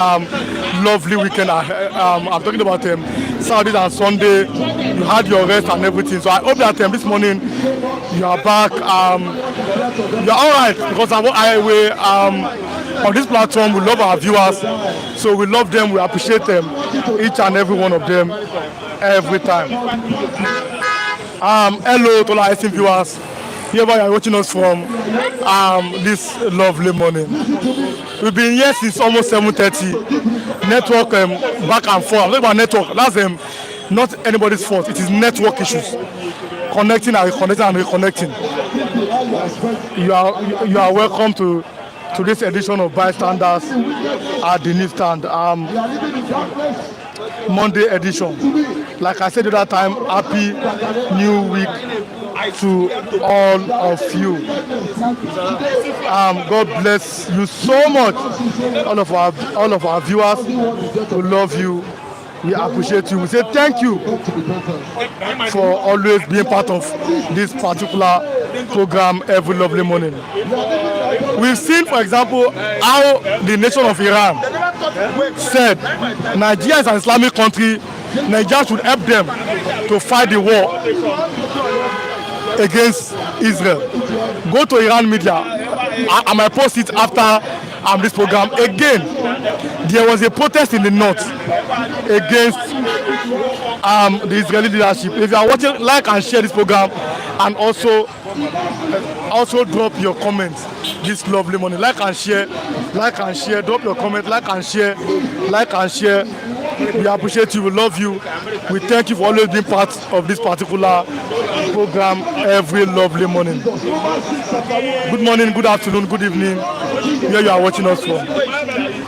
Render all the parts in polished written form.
lovely weekend. I'm talking about Saturday and Sunday. You had your rest and everything. So I hope that this morning you are back. You're all right because I will on this platform. We love our viewers, so we love them. We appreciate them, each and every one of them, every time. Hello to our esteemed viewers. Wherever you are watching us from this lovely morning. We've been here since almost 7:30. Network back and forth. I'm talking about network. That's not anybody's fault. It is network issues. Connecting and reconnecting and reconnecting. You are welcome to this edition of Bystanders at the newsstand. Monday edition. Like I said the other time, happy new week to all of you. God bless you so much. All of our viewers, we love you. We appreciate you. We say thank you for always being part of this particular program every lovely morning. We've seen, for example, how the nation of Iran said Nigeria is an Islamic country. Nigeria should help them to fight the war against Israel. Go to Iran media. I might post it after this program. Again, there was a protest in the north against the Israeli leadership. If you are watching, like and share this program, and also drop your comments this lovely morning. Like and share, drop your comment, like and share. We appreciate you, we love you. We thank you for always being part of this particular program every lovely morning. Good morning, good afternoon, good evening, where you are watching us from.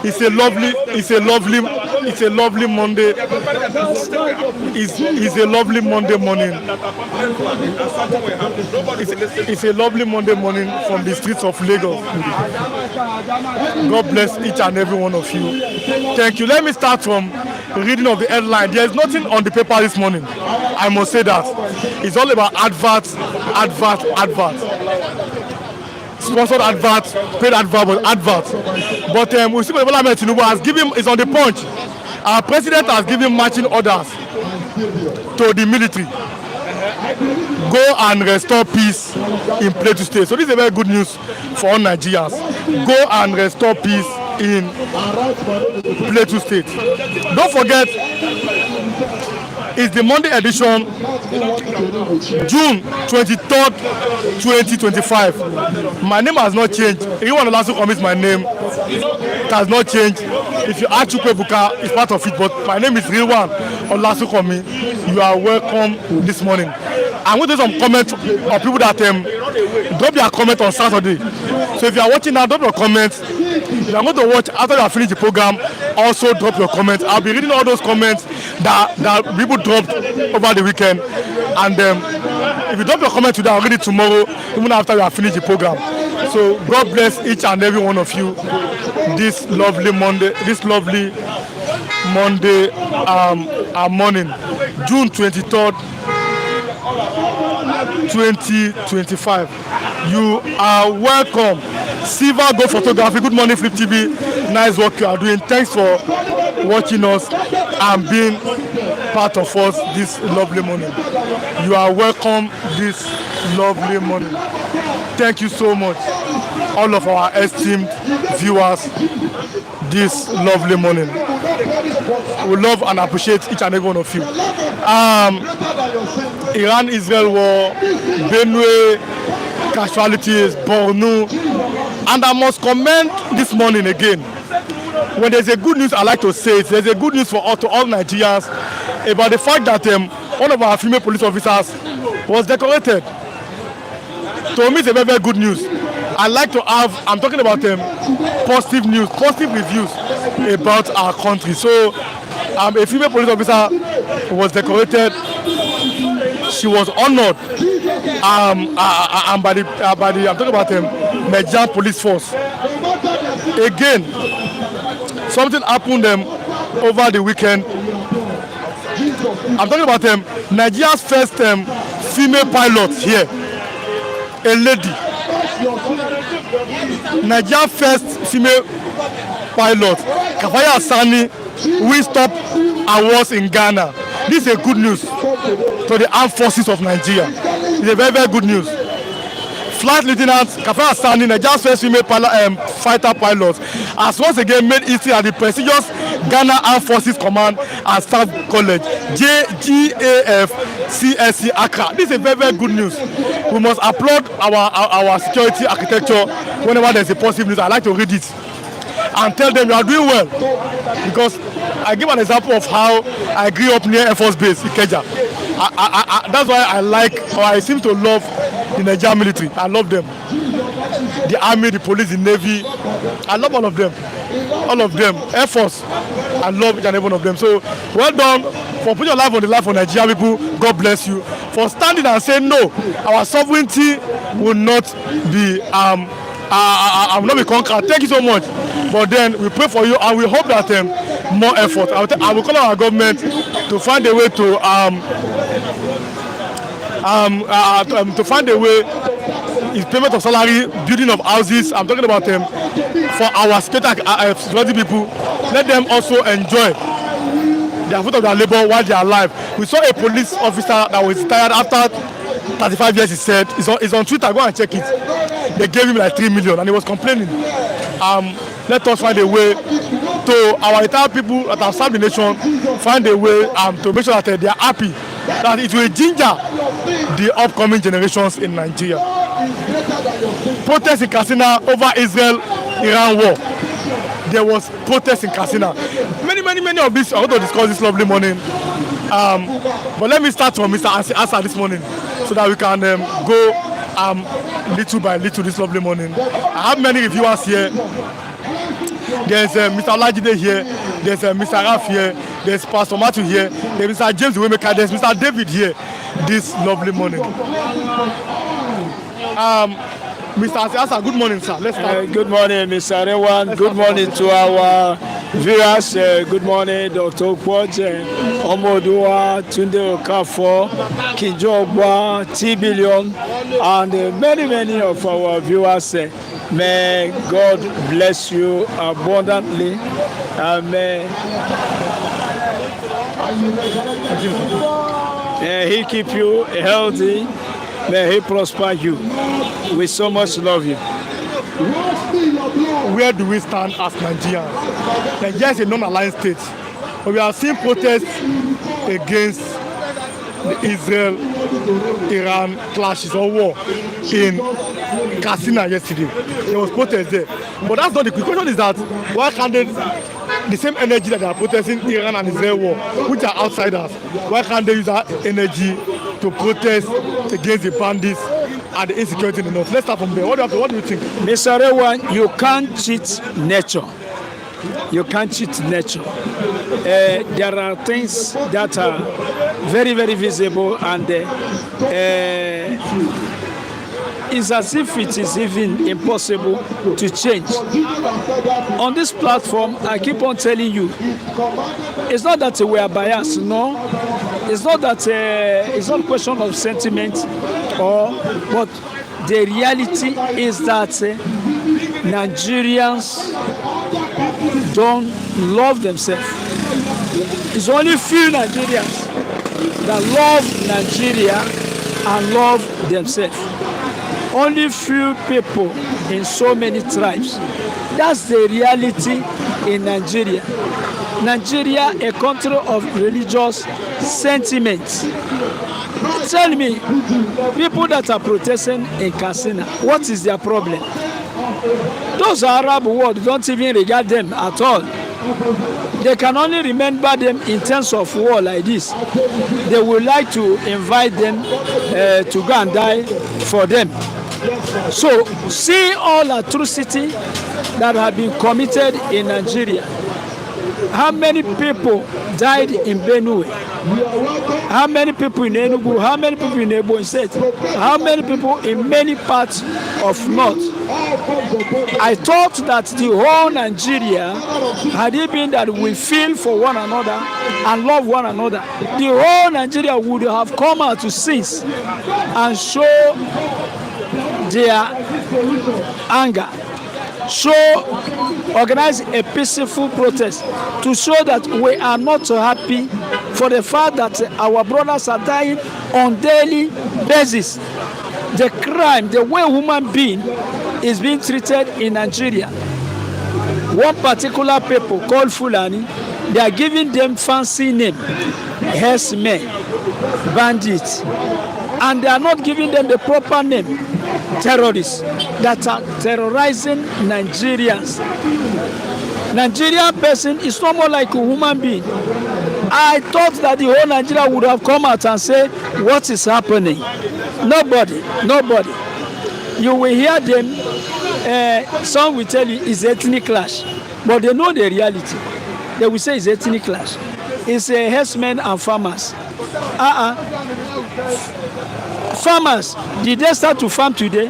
It's a lovely Monday. It's a lovely Monday morning. It's a lovely Monday morning from the streets of Lagos. God bless each and every one of you. Thank you. Let me start from reading of the headline. There is nothing on the paper this morning. I must say that. It's all about adverts. Sponsored adverts, paid adverts. But we see Bola Ahmed Tinubu has given, is on the punch. Our president has given marching orders to the military. Go and restore peace in Plateau State. So this is a very good news for all Nigerians. Go and restore peace in Plateau State. Don't forget, it's the Monday edition, June 23rd, 2025. My name has not changed. Anyone who also commits my name, it has not changed. If you ask Chukwe Buka, it's part of it, but my name is Real One Olasukomi. You are welcome this morning. I'm going to do some comments of people that drop their comment on Saturday. So if you are watching now, drop your comments. If you are going to watch after you have finished the program, also drop your comments. I'll be reading all those comments that people dropped over the weekend. And if you drop your comment today, I'll read it tomorrow, even after we have finished the program. So God bless each and every one of you this lovely Monday morning, June 23rd, 2025. You are welcome. Silver Go Photography. Good morning, Flip TV. Nice work you are doing. Thanks for watching us and being part of us this lovely morning. You are welcome this lovely morning. Thank you so much, all of our esteemed viewers this lovely morning. We love and appreciate each and every one of you. Iran-Israel war, Benue casualties, Borno, and I must comment this morning again. When there's a good news, I like to say it. There's a good news for all Nigerians about the fact that one of our female police officers was decorated. To me, it's a very, very good news. I like to have, I'm talking about positive news, positive reviews about our country. So a female police officer was decorated. She was honored and by the I'm talking about Nigerian police force. Again, something happened over the weekend. I'm talking about Nigeria's first female pilot here, a lady. Nigeria's first female pilot Kafaya Asani will stop awards in Ghana. This is a good news to the armed forces of Nigeria. It's a very, very good news. Flight Lieutenant Kafaya Asani, Nigeria's first female fighter pilot, has once again made history at the prestigious Ghana Armed Forces Command and Staff College, GAFCSC Accra. This is a very, very good news. We must applaud our security architecture whenever there's a positive news. I like to read it and tell them you are doing well, because I give an example of how I grew up near Air Force Base, Ikeja. That's why I like, or I seem to love the Nigerian military. I love them. The army, the police, the navy. I love all of them. All of them. Air Force. I love each and every one of them. So, well done for putting your life on the life of Nigerian people. God bless you. For standing and saying no, our sovereignty will not be conquered. Thank you so much. But then we pray for you and we hope that more effort. I will call on our government to find a way to find a way in payment of salary, building of houses. I'm talking about for our security people. Let them also enjoy the fruit of their labor while they are alive. We saw a police officer that was retired after 35 years. He said it's on Twitter. Go and check it. They gave him like 3 million and he was complaining. Let us find a way to our entire people that have served the nation, find a way to make sure that they are happy, that it will ginger the upcoming generations in Nigeria. Protests in Katsina over Israel-Iran war. There was protests in Katsina. Many of these are going to discuss this lovely morning. But let me start from Mr. Asa this morning so that we can go little by little this lovely morning. I have many reviewers here. There's Mr. Olajide here, there's Mr. Raf here, there's Pastor Matthew here, there's Mr. James Wemeka, there's Mr. David here this lovely morning. Mr. Asiasa, good morning, sir. Let's start. Good morning, Mr. Rewan. Good morning to our viewers. Good morning, Dr. Kwoje, Omodua, Tunde Okafo, Kijogwa, T-Billion, and many of our viewers. May God bless you abundantly. May He keep you healthy. May He prosper you. We so much love you. Where do we stand as Nigerians? Nigeria is a non-aligned state. But we are seeing protests against the Israel-Iran clashes or war in Katsina yesterday. There was protest there. But that's not the question. Is that why can't the same energy that they are protesting Iran and Israel war, which are outsiders, why can't they use that energy to protest against the bandits and the insecurity in the north? Let's start from there. What do you think? Mr. Rewan, you can't cheat nature. You can't cheat nature. There are things that are very, very visible, and it's as if it is even impossible to change. On this platform, I keep on telling you, it's not that we are biased, no. It's not that it's not a question of sentiment, but the reality is that Nigerians don't love themselves. It's only few Nigerians that love Nigeria and love themselves. Only few people in so many tribes. That's the reality in Nigeria. Nigeria, a country of religious sentiments. Tell me, people that are protesting in Katsina, what is their problem? Those Arab world don't even regard them at all. They can only remember them in terms of war like this. They would like to invite them to go and die for them. So, see all atrocity that have been committed in Nigeria. How many people died in Benue? How many people in Enugu? How many people in Ebonyi State? How many people in many parts of North? I thought that the whole Nigeria, had it been that we feel for one another and love one another, the whole Nigeria would have come out to cease and show their anger, organize a peaceful protest to show that we are not so happy for the fact that our brothers are dying on daily basis. The crime, the way human being is being treated in Nigeria. One particular people called Fulani, they are giving them fancy name, herdsmen, bandits, and they are not giving them the proper name, terrorists that are terrorizing Nigerians. Nigerian person is no more like a human being. I thought that the whole Nigeria would have come out and say what is happening. Nobody. You will hear them. Some will tell you it's ethnic clash, but they know the reality. They will say it's ethnic clash. It's herdsmen and farmers. Farmers, did they start to farm today?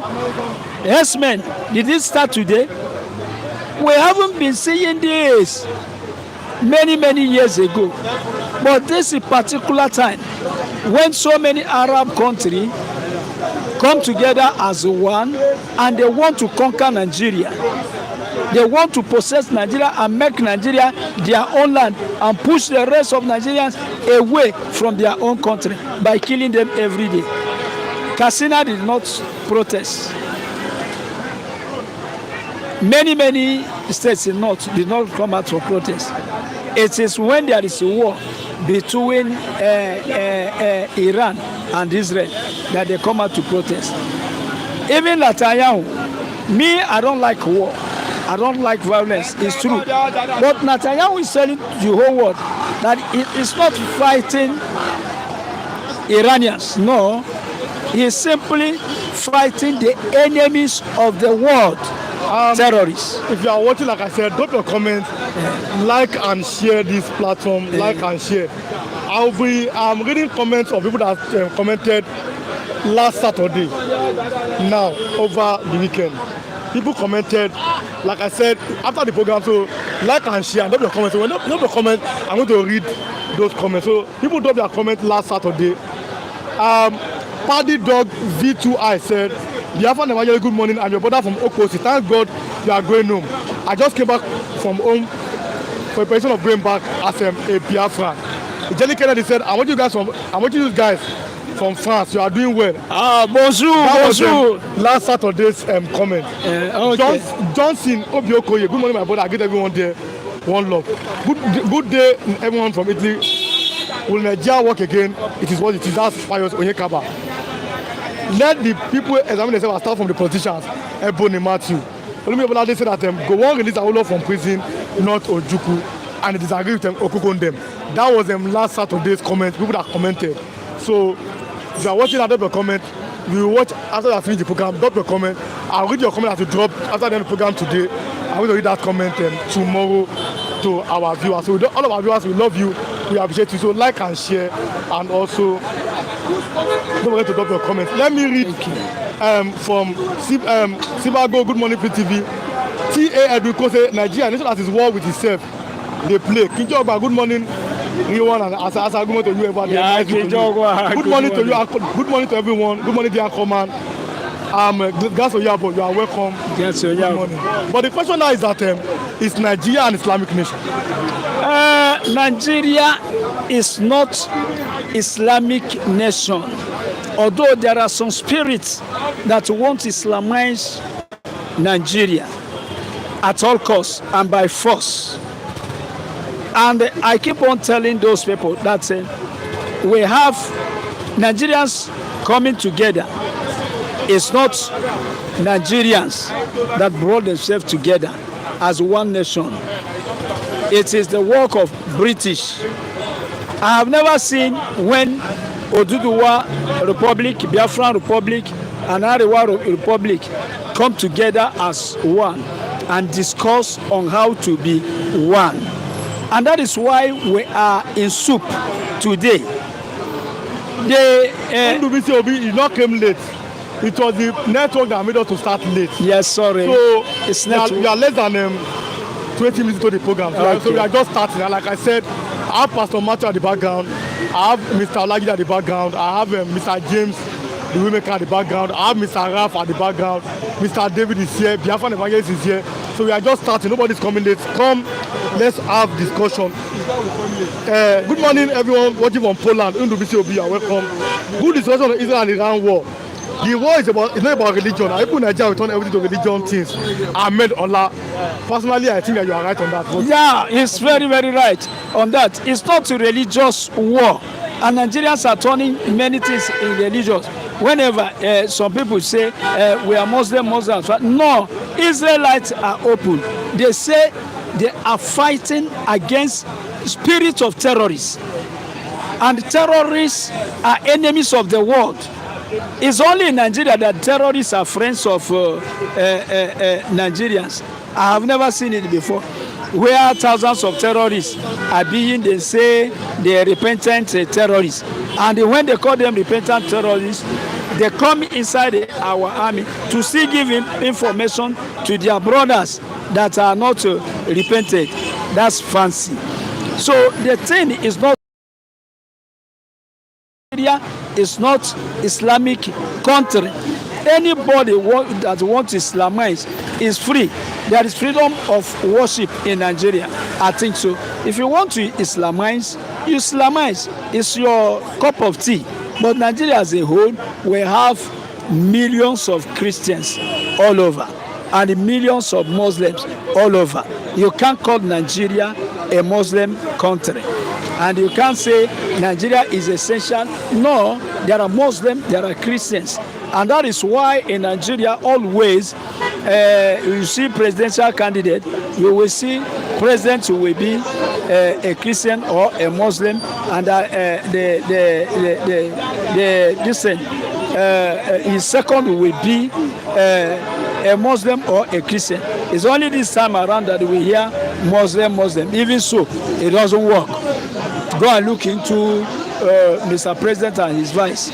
Herdsmen, did it start today? We haven't been seeing this many years ago. But this is a particular time when so many Arab countries come together as one and they want to conquer Nigeria. They want to possess Nigeria and make Nigeria their own land and push the rest of Nigerians away from their own country by killing them every day. Katsina did not protest. Many states in North did not come out for protest. It is when there is a war between Iran and Israel that they come out to protest. Even Netanyahu, me, I don't like war. I don't like violence. It's true. But Netanyahu is telling the whole world that it is not fighting Iranians. No. He is simply fighting the enemies of the world. Terrorists. If you are watching, like I said, drop your comments, like and share this platform, like and share. I'll be reading comments of people that commented last Saturday, now, over the weekend. People commented, like I said, after the program, so like and share and drop your comments. So when you drop your comments, I'm going to read those comments. So people drop their comments last Saturday. Paddy Dog V2I said, Biafran Evangelical, good morning. I'm your brother from Okosi. Thank God you are going home. I just came back from home for a person of going back as a Biafran. Jenny Kennedy said, I want you guys from France. You are doing well. Bonjour, bonjour. Last Saturday's comment. Okay. Johnson Obiokoye, good morning, my brother. I get everyone there. One love. Good day, everyone from Italy. Will Nigeria work again? It is what it is. That's Pius Onyekaba. Let the people examine themselves and start from the politicians. Ebony Matthew. Olumide said that go on release Awolowo from prison, not Ojukwu, and they disagree with them, Okoko them. That was last Saturday's comment. People that commented. So if you are watching, drop your comment. You will watch after I finish the program. Drop your comment. I'll read your comment as you drop after the program today. I'm going to read that comment tomorrow to our viewers. So all of our viewers, we love you. We appreciate you. So like and share, and also don't forget to drop your comments. Let me read from Sibago. Good morning, PTV. T.A. Eduko say Nigeria nation that is war with itself. They play. Kinjoba, good morning. Everyone and Asa, good morning to you. Everybody. Yeah, good morning to you. Good morning to everyone. Good morning, dear command. Gas Oyabo, you are welcome. Yes, Oyabo. But the question now is that is Nigeria an Islamic nation? Nigeria is not Islamic nation, although there are some spirits that want to Islamize Nigeria at all costs and by force. And I keep on telling those people that we have Nigerians coming together. It's not Nigerians that brought themselves together as one nation. It is the work of British. I have never seen when Oduduwa Republic, Biafran Republic, and Arewa Republic come together as one and discuss on how to be one. And that is why we are in soup today. It not came late. It was the network that made us to start late. Yes, sorry. So it's we are less than 20 minutes into the program. Okay. So we are just starting. And like I said, I have Pastor Matthew at the background. I have Mr. Olagi at the background. I have Mr. James, the women at the background. I have Mr. Raf at the background. Mr. David is here. Biafran Evangelist is here. So we are just starting. Nobody's coming late. Come, let's have discussion. Good morning, everyone watching from Poland. Ndubisi, you are welcome. Good discussion on Israel and Iran war. The war is not about religion. I put Nigeria will turn everything to religion things. Ahmed Allah. Personally, I think that you are right on that. But yeah, he's very, very right on that. It's not a religious war. And Nigerians are turning many things in religious. Whenever some people say we are Muslims, no, Israelites are open. They say they are fighting against spirit of terrorists. And terrorists are enemies of the world. It's only in Nigeria that terrorists are friends of Nigerians. I have never seen it before. Where thousands of terrorists are being, they say they are repentant terrorists. And when they call them repentant terrorists, they come inside our army to still give information to their brothers that are not repented. That's fancy. So the thing is not is not Islamic country. Anybody that wants to Islamize is free. There is freedom of worship in Nigeria. I think so. If you want to Islamize, you Islamize. It's your cup of tea. But Nigeria as a whole, we have millions of Christians all over and millions of Muslims all over. You can't call Nigeria a Muslim country. And you can't say Nigeria is essential. No, there are Muslims, there are Christians. And that is why in Nigeria always you see presidential candidate, you will see president who will be a Christian or a Muslim, and his second will be a Muslim or a Christian. It's only this time around that we hear Muslim. Even so, it doesn't work. Go and look into Mr. President and his vice.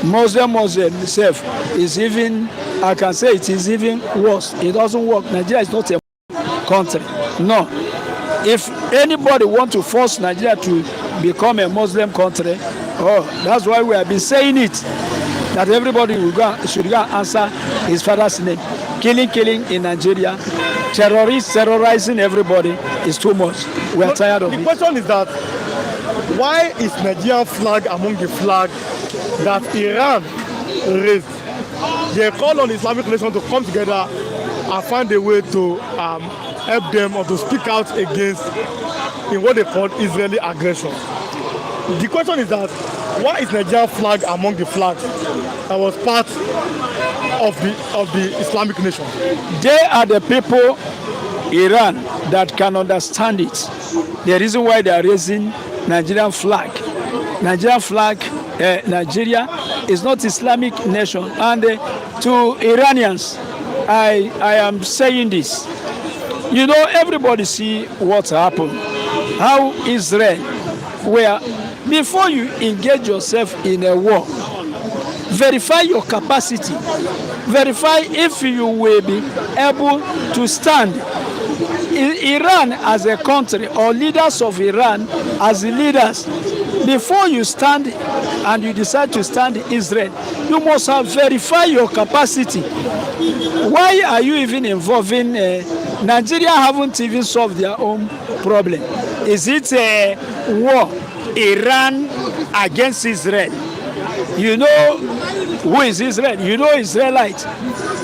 Muslim himself is even, I can say it is even worse. It doesn't work. Nigeria is not a country. No. If anybody want to force Nigeria to become a Muslim country, that's why we have been saying it, that everybody should go and answer his father's name. Killing in Nigeria, terrorists terrorizing everybody is too much. We are tired of it. The question is that why is Nigerian flag among the flag that Iran raised? They call on the Islamic nation to come together and find a way to help them or to speak out against in what they call Israeli aggression. The question is that why is Nigerian flag among the flags that was part of the Islamic nation? They are the people, Iran, that can understand it. The reason why they are raising Nigerian flag. Nigeria is not Islamic nation. And to Iranians, I am saying this. You know, everybody see what happened. How Israel, where before you engage yourself in a war, verify your capacity. Verify if you will be able to stand. Iran as a country, or leaders of Iran as the leaders, before you stand and you decide to stand Israel, you must have verified your capacity. Why are you even involving Nigeria? Haven't even solved their own problem. Is it a war, Iran against Israel? You know who is Israel? You know Israelite.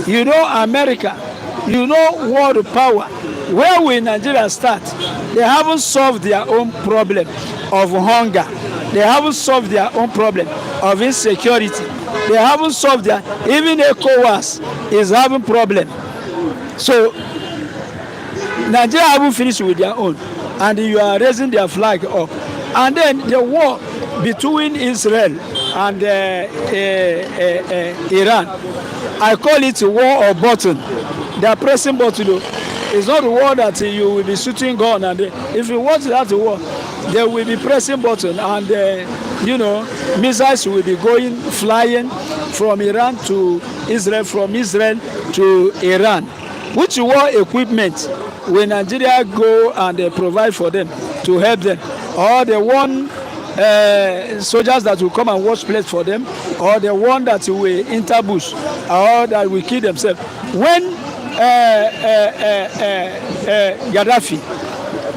You know America. You know world power. Where will Nigeria start? They haven't solved their own problem of hunger. They haven't solved their own problem of insecurity. They haven't solved their, even ECOWAS is having problem. So Nigeria haven't finished with their own, and you are raising their flag up. And then the war between Israel and Iran, I call it a war of button. They are pressing button. It's not a war that you will be shooting gun, and if you want that war, they will be pressing button, and missiles will be flying from Iran to Israel, from Israel to Iran. Which war equipment will Nigeria go and provide for them to help them? Or the one soldiers that will come and watch place for them, or the one that will interbush, or that will kill themselves? When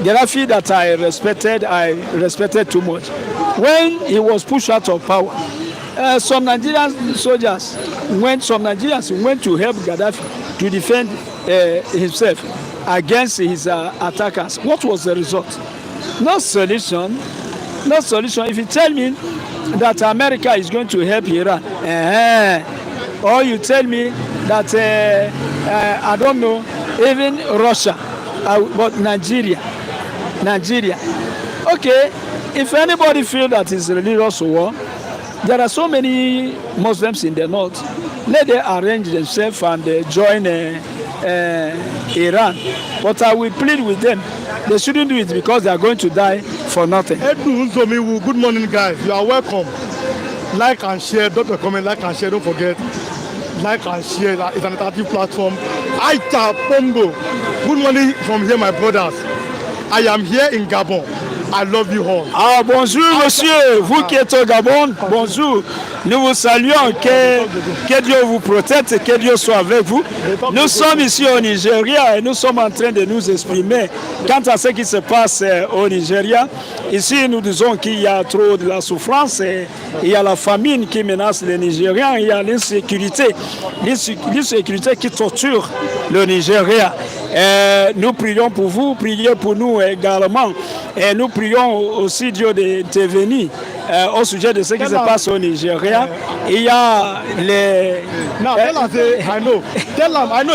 Gaddafi that I respected too much. When he was pushed out of power, some Nigerian Nigerians went to help Gaddafi to defend himself against his attackers. What was the result? No solution. No solution. If you tell me that America is going to help Iran, or you tell me that I don't know, even Russia, but Nigeria. Okay, if anybody feel that it's a religious war, there are so many Muslims in the north. Let them arrange themselves and join Iran. But I will plead with them. They shouldn't do it because they are going to die for nothing. Good morning, guys. You are welcome. Like and share. Drop a comment. Like and share. Don't forget. Like and share. It's an interactive platform. Aita Pongo. Good morning from here, my brothers. I am here in Gabon. I love you all. Ah, bonjour, monsieur. Vous qui êtes au Gabon, bonjour. Nous vous saluons. Que Dieu vous protège et que Dieu soit avec vous. Nous sommes ici au Nigeria et nous sommes en train de nous exprimer quant à ce qui se passe au Nigeria. Ici, nous disons qu'il y a trop de la souffrance et il y a la famine qui menace les Nigérians. Il y a l'insécurité qui torture le Nigeria. Nous prions pour vous, priez pour nous également. Et nous prions aussi Dieu d'intervenir au sujet de ce qui se passe au Nigeria. Il y a les... Now, tell them, say, I know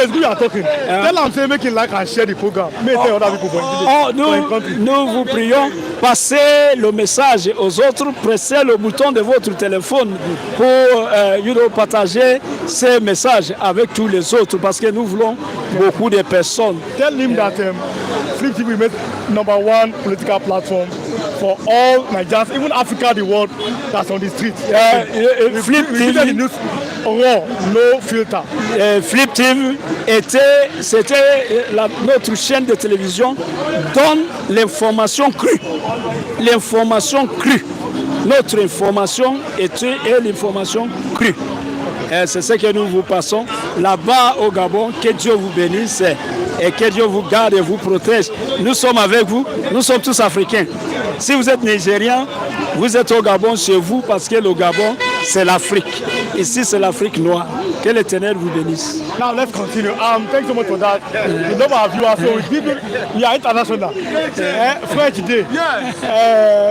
it's good you are talking. Tell them, say, make it like and share the program. May tell other people for nous vous prions, passez le message aux autres, pressez le bouton de votre téléphone pour partager ces messages avec tous les autres parce que nous voulons beaucoup de personnes. Tell him that Flip TV made #1 political platform for all Nigerians, even Africa, the world, that's on the street. Flip TV, news, raw, no filter. Flip TV c'était notre chaîne de télévision donne l'information crue. L'information crue. Notre information est l'information crue. C'est ce que nous vous passons là-bas au Gabon. Que Dieu vous bénisse et que Dieu vous garde et vous protège. Nous sommes avec vous, nous sommes tous africains. Si vous êtes Nigérian, vous êtes au Gabon chez vous parce que le Gabon, c'est l'Afrique. Ici, c'est l'Afrique noire. Que l'Éternel vous bénisse. Now let's continue. Thanks so much for that. The number of viewers, so we are international. French day,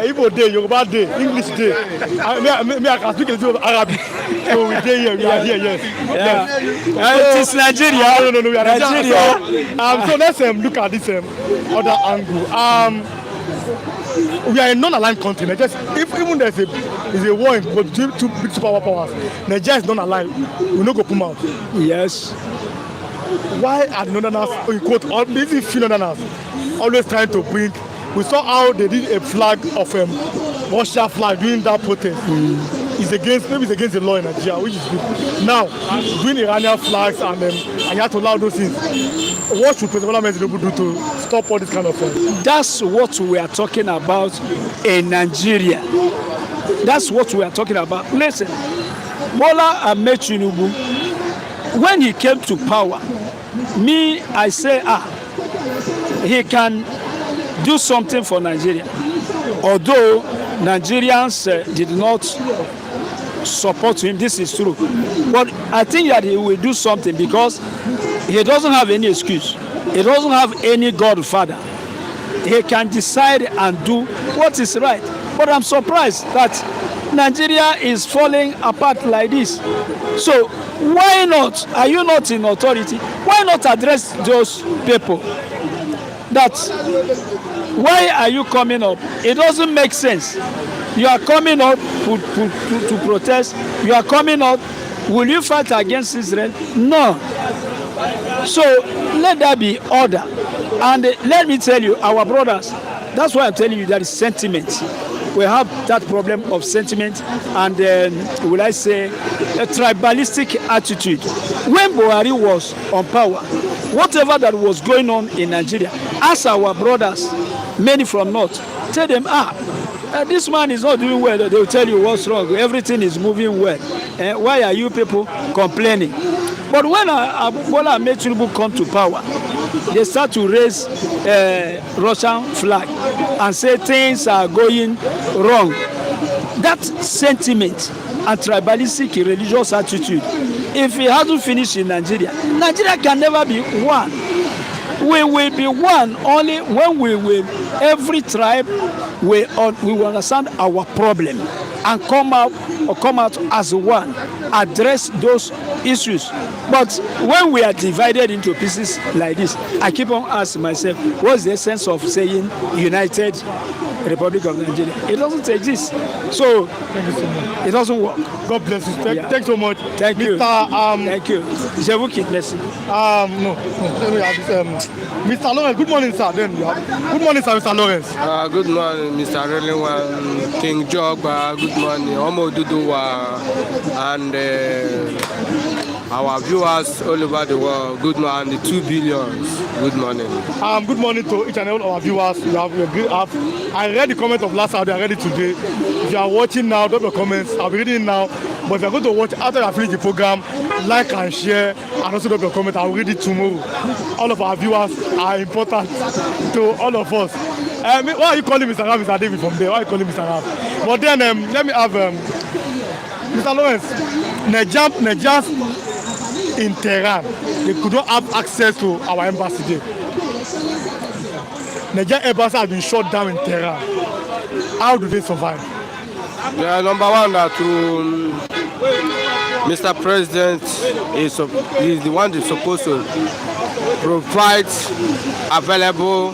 Igbo day, Yoruba day, English day. I can speak a little Arabic. So we day here, we are here, yes. It is Nigeria. No, we are Nigeria. So let's look at this other angle. We are a non-aligned country. Even there's a war between two big powers, Nigeria is non-aligned. We no go come out. Yes. Why are the Northerners, in quote, these few Northerners, always trying to bring? We saw how they did a flag of Russia flag during that protest. It's against the law in Nigeria, which is good. Now, doing Iranian flags and you have to allow those things. What should President Bola do to stop all this kind of thing? That's what we are talking about in Nigeria. That's what we are talking about. Listen, Bola Ahmed Tinubu, when he came to power, I say, he can do something for Nigeria. Although Nigerians did not support him, this is true. But I think that he will do something because he doesn't have any excuse. He doesn't have any godfather. He can decide and do what is right. But I'm surprised that Nigeria is falling apart like this. So why not? Are you not in authority? Why not address those people? Why are you coming up? It doesn't make sense. You are coming up to protest. You are coming up. Will you fight against Israel? No. So let there be order. And let me tell you, our brothers, that's why I'm telling you there is sentiment. We have that problem of sentiment and will I say a tribalistic attitude. When Buhari was on power, whatever that was going on in Nigeria, ask our brothers, many from North, tell them, this man is not doing well. They will tell you what's wrong. Everything is moving well. Why are you people complaining? But when Bola Ahmed Tinubu come to power, they start to raise Russian flag and say things are going wrong. That sentiment and tribalistic religious attitude, if it hasn't finished in Nigeria, Nigeria can never be one. We will be one only when we will, every tribe we will understand our problem and come out as one, address those issues. But when we are divided into pieces like this, I keep on asking myself, what's the essence of saying United Republic of Nigeria? It doesn't exist. So it doesn't work. God bless you. Thanks so much. Thank you. Thank you. Je vous quitte, merci. No. Let me have this. Mr. Lawrence, good morning, sir. Good morning, sir, Mr. Lawrence. Good morning, Mr. Relinwan, King Jogba, good morning, Omo Duduwa, and our viewers all over the world, good morning, and the 2 billions, good morning. Good morning to each and all our viewers. I read the comment of last Saturday, I read it today. If you are watching now, drop your comments. I'll be reading it now. But if you are going to watch after I finish the program, like and share, and also drop your comment. I'll read it tomorrow. All of our viewers are important to all of us. Why are you calling Mr. Rav, Mr. David from there? Why are you calling Mr. Rav? But then, let me have Mr. Lawrence. Nigerians in Tehran, they could not have access to our embassy there. Nigerian embassy has been shut down in Tehran. How do they survive? Yeah, number one, that Mr. President is the one that's supposed to provide available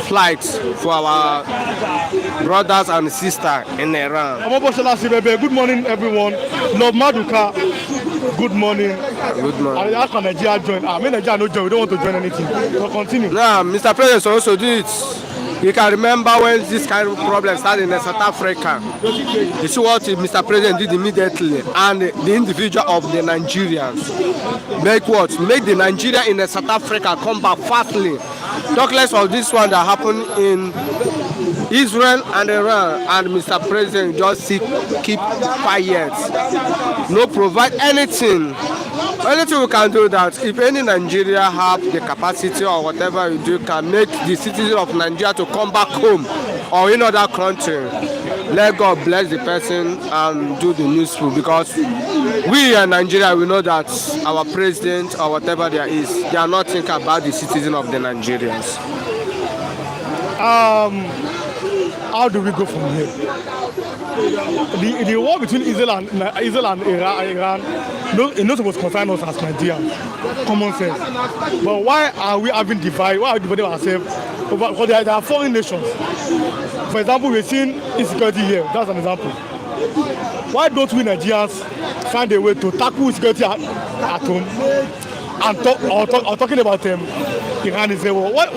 flights for our brothers and sisters in Iran. Good morning, everyone. Lord Maduka, good morning. Good morning. How can Nigeria join? I mean, Nigeria no join. We don't want to join anything. So continue. Now, Mr. President also did it. You can remember when this kind of problem started in South Africa. You see what Mr. President did immediately, and the individual of the Nigerians make what? Make the Nigeria in South Africa come back fastly. Talk less of this one that happened in Israel and Iran, and Mr. President just keep quiet. No provide anything. Anything we can do that if any Nigeria have the capacity or whatever you do can make the citizens of Nigeria to come back home or in other country. Let God bless the person and do the needful, because we in Nigeria, we know that our president or whatever there is, they are not thinking about the citizens of the Nigerians. How do we go from here? The war between Israel and Iran, it's not supposed to concern us as Nigerians. Common sense. But why are we having divide? Why are we dividing ourselves? Because there are foreign nations. For example, we're seeing insecurity here. That's an example. Why don't we Nigerians find a way to tackle insecurity at home and talking about Iran is a war? Why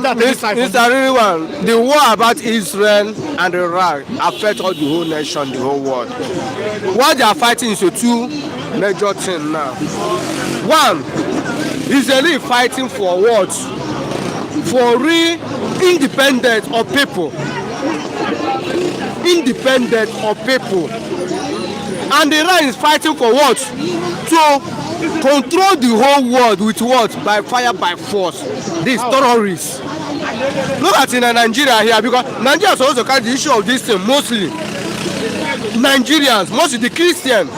Mr. Ririwan, the war about Israel and Iraq affect all the whole nation, the whole world. What they are fighting is a two major things now. One, Israel fighting for what? For real independence of people. Independence of people. And Iran is fighting for what? To control the whole world with what? By fire, by force. These terrorists. Look at in Nigeria here, because Nigerians also carry the issue of this thing mostly. Nigerians, mostly the Christians.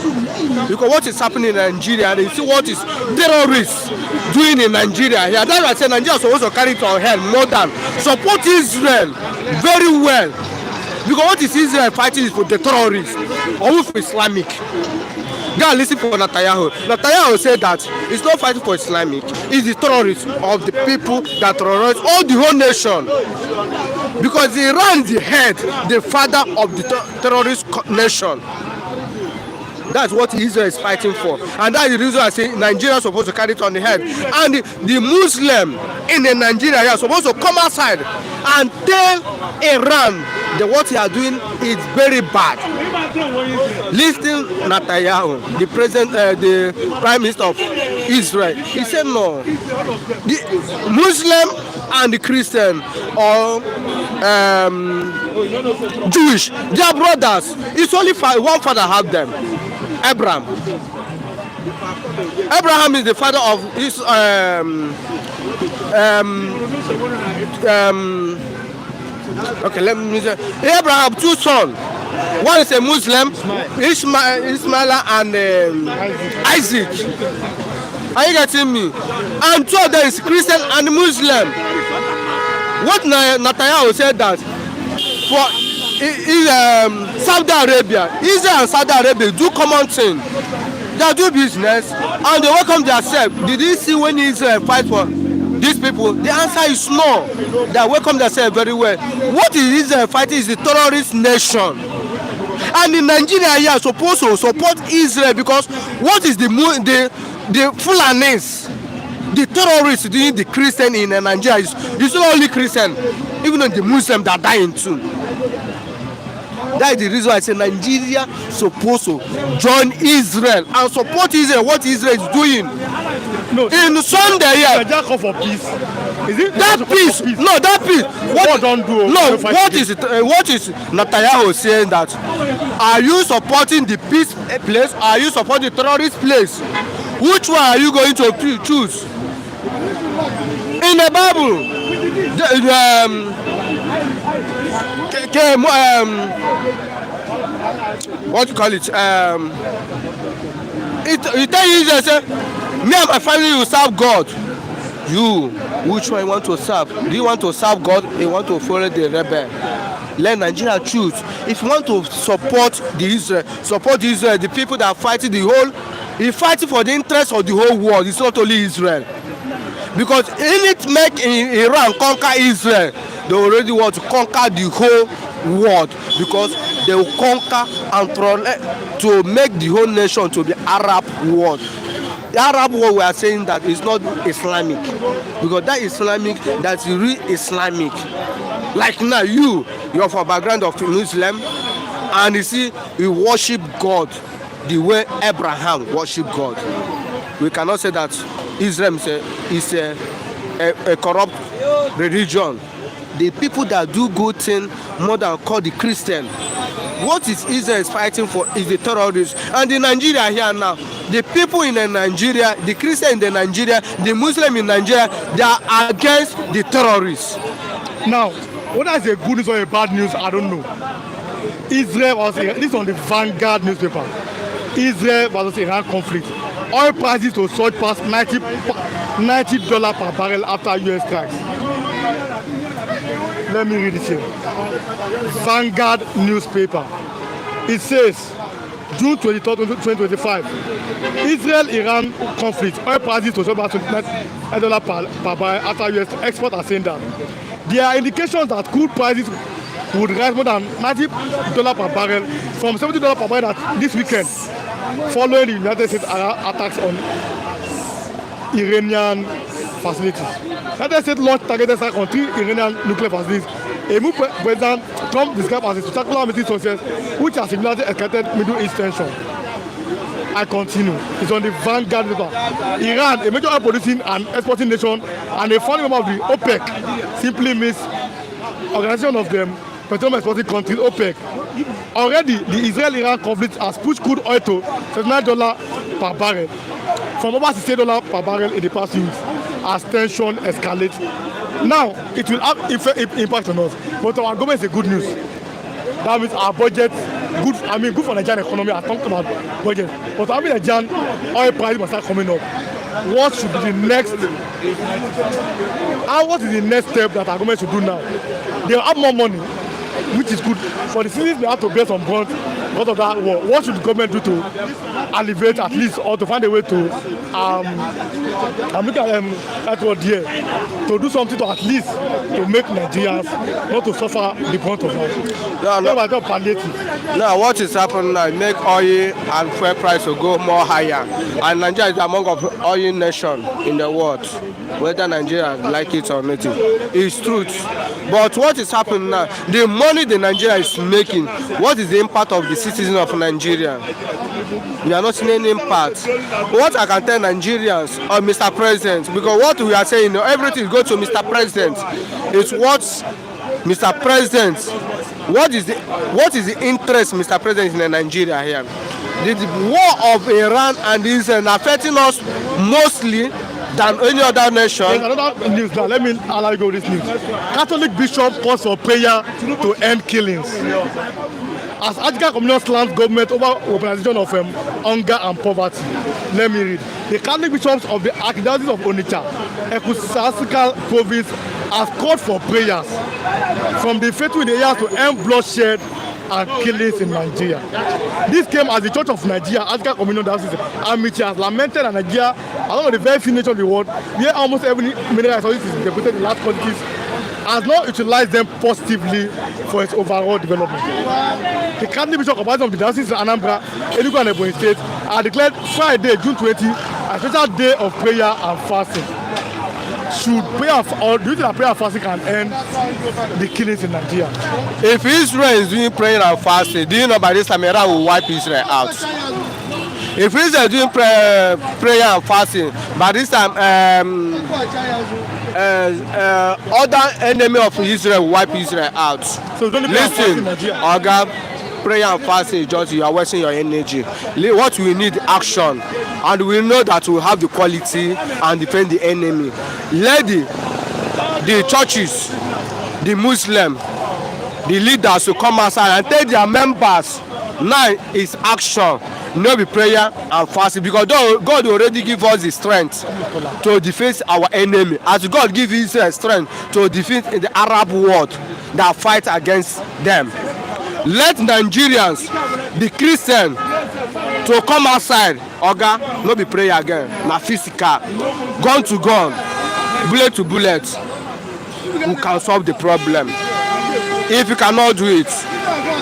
Because what is happening in Nigeria, and you see what is terrorists doing in Nigeria here. That's why I say Nigerians also carry it on hand more than support Israel very well. Because what is Israel fighting is for the terrorists or with Islamic. Go and listen for Netanyahu. Netanyahu said that it's not fighting for Islamic, it's the terrorists of the people that terrorize all the whole nation. Because Iran is the head, the father of the terrorist nation. That's what Israel is fighting for. And that's the reason I say Nigeria is supposed to carry it on the head. And the Muslim in Nigeria are supposed to come outside and tell Iran that what they are doing is very bad. Listen, Netanyahu, the president, the prime minister of Israel, he said no. The Muslim and the Christian or Jewish, they are brothers. It's only one father have them. Abraham. Abraham is the father of his okay, let me say Abraham two sons. One is a Muslim, Ismail and Isaac. Are you getting me? And two of them is Christian and Muslim. What Netanyahu said that for Saudi Arabia, Israel and Saudi Arabia do common thing. They do business and they welcome themselves. Did you see when Israel fight for these people? The answer is no. They welcome themselves very well. What is Israel fighting is the terrorist nation. And in Nigeria here are supposed to support Israel because what is the Fulanis, the terrorists doing the Christian in Nigeria is not only Christian, even though the Muslim that are dying too. That is the reason I say Nigeria supposed to join Israel and support Israel. What Israel is doing. No, in Sunday here. Nigeria call for peace. Is it that peace? No, that peace. What don't do? No, what is Netanyahu saying that? Are you supporting the peace place? Are you supporting the terrorist place? Which one are you going to choose? In the Bible, what you call it? It tell you say, me and my family will serve God. You, which one you want to serve? Do you want to serve God or you want to follow the rebel? Let Nigeria choose. If you want to support Israel, the people that are fighting he's fighting for the interest of the whole world. It's not only Israel. Because if it make Iran conquer Israel, they already want to conquer the whole world because they will conquer and to make the whole nation to be Arab world. The Arab world we are saying that is not Islamic because that Islamic, that's real Islamic. Like now you're from a background of Muslim and you see you worship God the way Abraham worshiped God. We cannot say that Islam is a corrupt religion. The people that do good thing more than call the Christian. What is Israel is fighting for is the terrorists. And in Nigeria here now, the people in Nigeria, the Christian in Nigeria, the Muslim in Nigeria, they are against the terrorists. Now, whether it's a good news or a bad news, I don't know. Israel was this is on the Vanguard newspaper. Israel versus Iran conflict. Oil prices to surge past $90 per barrel after US strikes. Let me read it here. Vanguard newspaper. It says, June 23, 2025, Israel-Iran conflict. Oil prices to surge past $90 per barrel after US experts are saying that. There are indications that crude prices would rise more than $90 per barrel from $70 per barrel this weekend, following the United States attacks on Iranian facilities. United States launched targeted strikes on 3 Iranian nuclear facilities. A move President Trump described as a spectacular military success, which has significantly escalated Middle East tension. I continue. It's on the Vanguard paper. Iran, a major oil producing and exporting nation, and a founding member of the OPEC, simply means organization of them petroleum exporting countries, OPEC. Already, the Israel-Iran conflict has pushed crude oil to $79 per barrel, from over $60 per barrel in the past few weeks, as tension escalates. Now, it will have impact on us, but our government is a good news. That means our budget, good for Nigerian economy. I talked about budget, but I mean Nigerian oil price must start coming up. What should be the next? What is the next step that our government should do now? They have more money, which is good. For the citizens, they have to bear some brunt because of that war. What should the government do to alleviate at least, or to find a way to I'm looking at that word here, to do something to at least to make Nigerians not to suffer the brunt of that. Now what is happening now? Make oil and fuel price to go more higher, and Nigeria is among of oil nation in the world, whether Nigeria like it or not. It's truth. But what is happening now? The money the Nigeria is making, what is the impact of the citizens of Nigeria? We are not seeing any impact. What I can tell Nigerians or Mr. President, because what we are saying, everything goes to Mr. President. It's what Mr. President, what is the interest, Mr. President, in Nigeria here? the war of Iran and Israel affecting us mostly than any other nation. There's another news now. Let me allow you go with this news. Catholic bishop calls for prayer to end killings. As African communist lands government over urbanization of hunger and poverty. Let me read. The Catholic bishops of the Archdiocese of Onitsha, Ecclesiastical Province, have called for prayers from the faithful in the areas to end bloodshed and killings in Nigeria. This came as the Church of Nigeria, African Communal Diocese, Amici has lamented that Nigeria, as one of the very few nations of the world, where almost every mineral resource is deposited in large quantities, has not utilized them positively for its overall development. The Catholic Bishop of the Diocese of Anambra, Enugu and Ebonyi State are declared Friday, June 20, a special day of prayer and fasting. Should prayer or do you think that prayer and fasting can end the killings in Nigeria? If Israel is doing prayer and fasting, do you know by this time Iran will wipe Israel out? If Israel is doing prayer and fasting, by this time other enemy of Israel will wipe Israel out. So listen, Oga, prayer and fasting is just you are wasting your energy. What we need action, and we know that we have the quality and defend the enemy. Let the churches, the Muslim, the leaders to come outside and tell their members now is action, no be prayer and fasting, because God already give us the strength to defeat our enemy, as God give Israel strength to defeat the Arab world that fight against them. Let Nigerians, the Christian, to come outside. Oga, no be prayer again, na physical, gun to gun, bullet to bullet. We can solve the problem. If you cannot do it,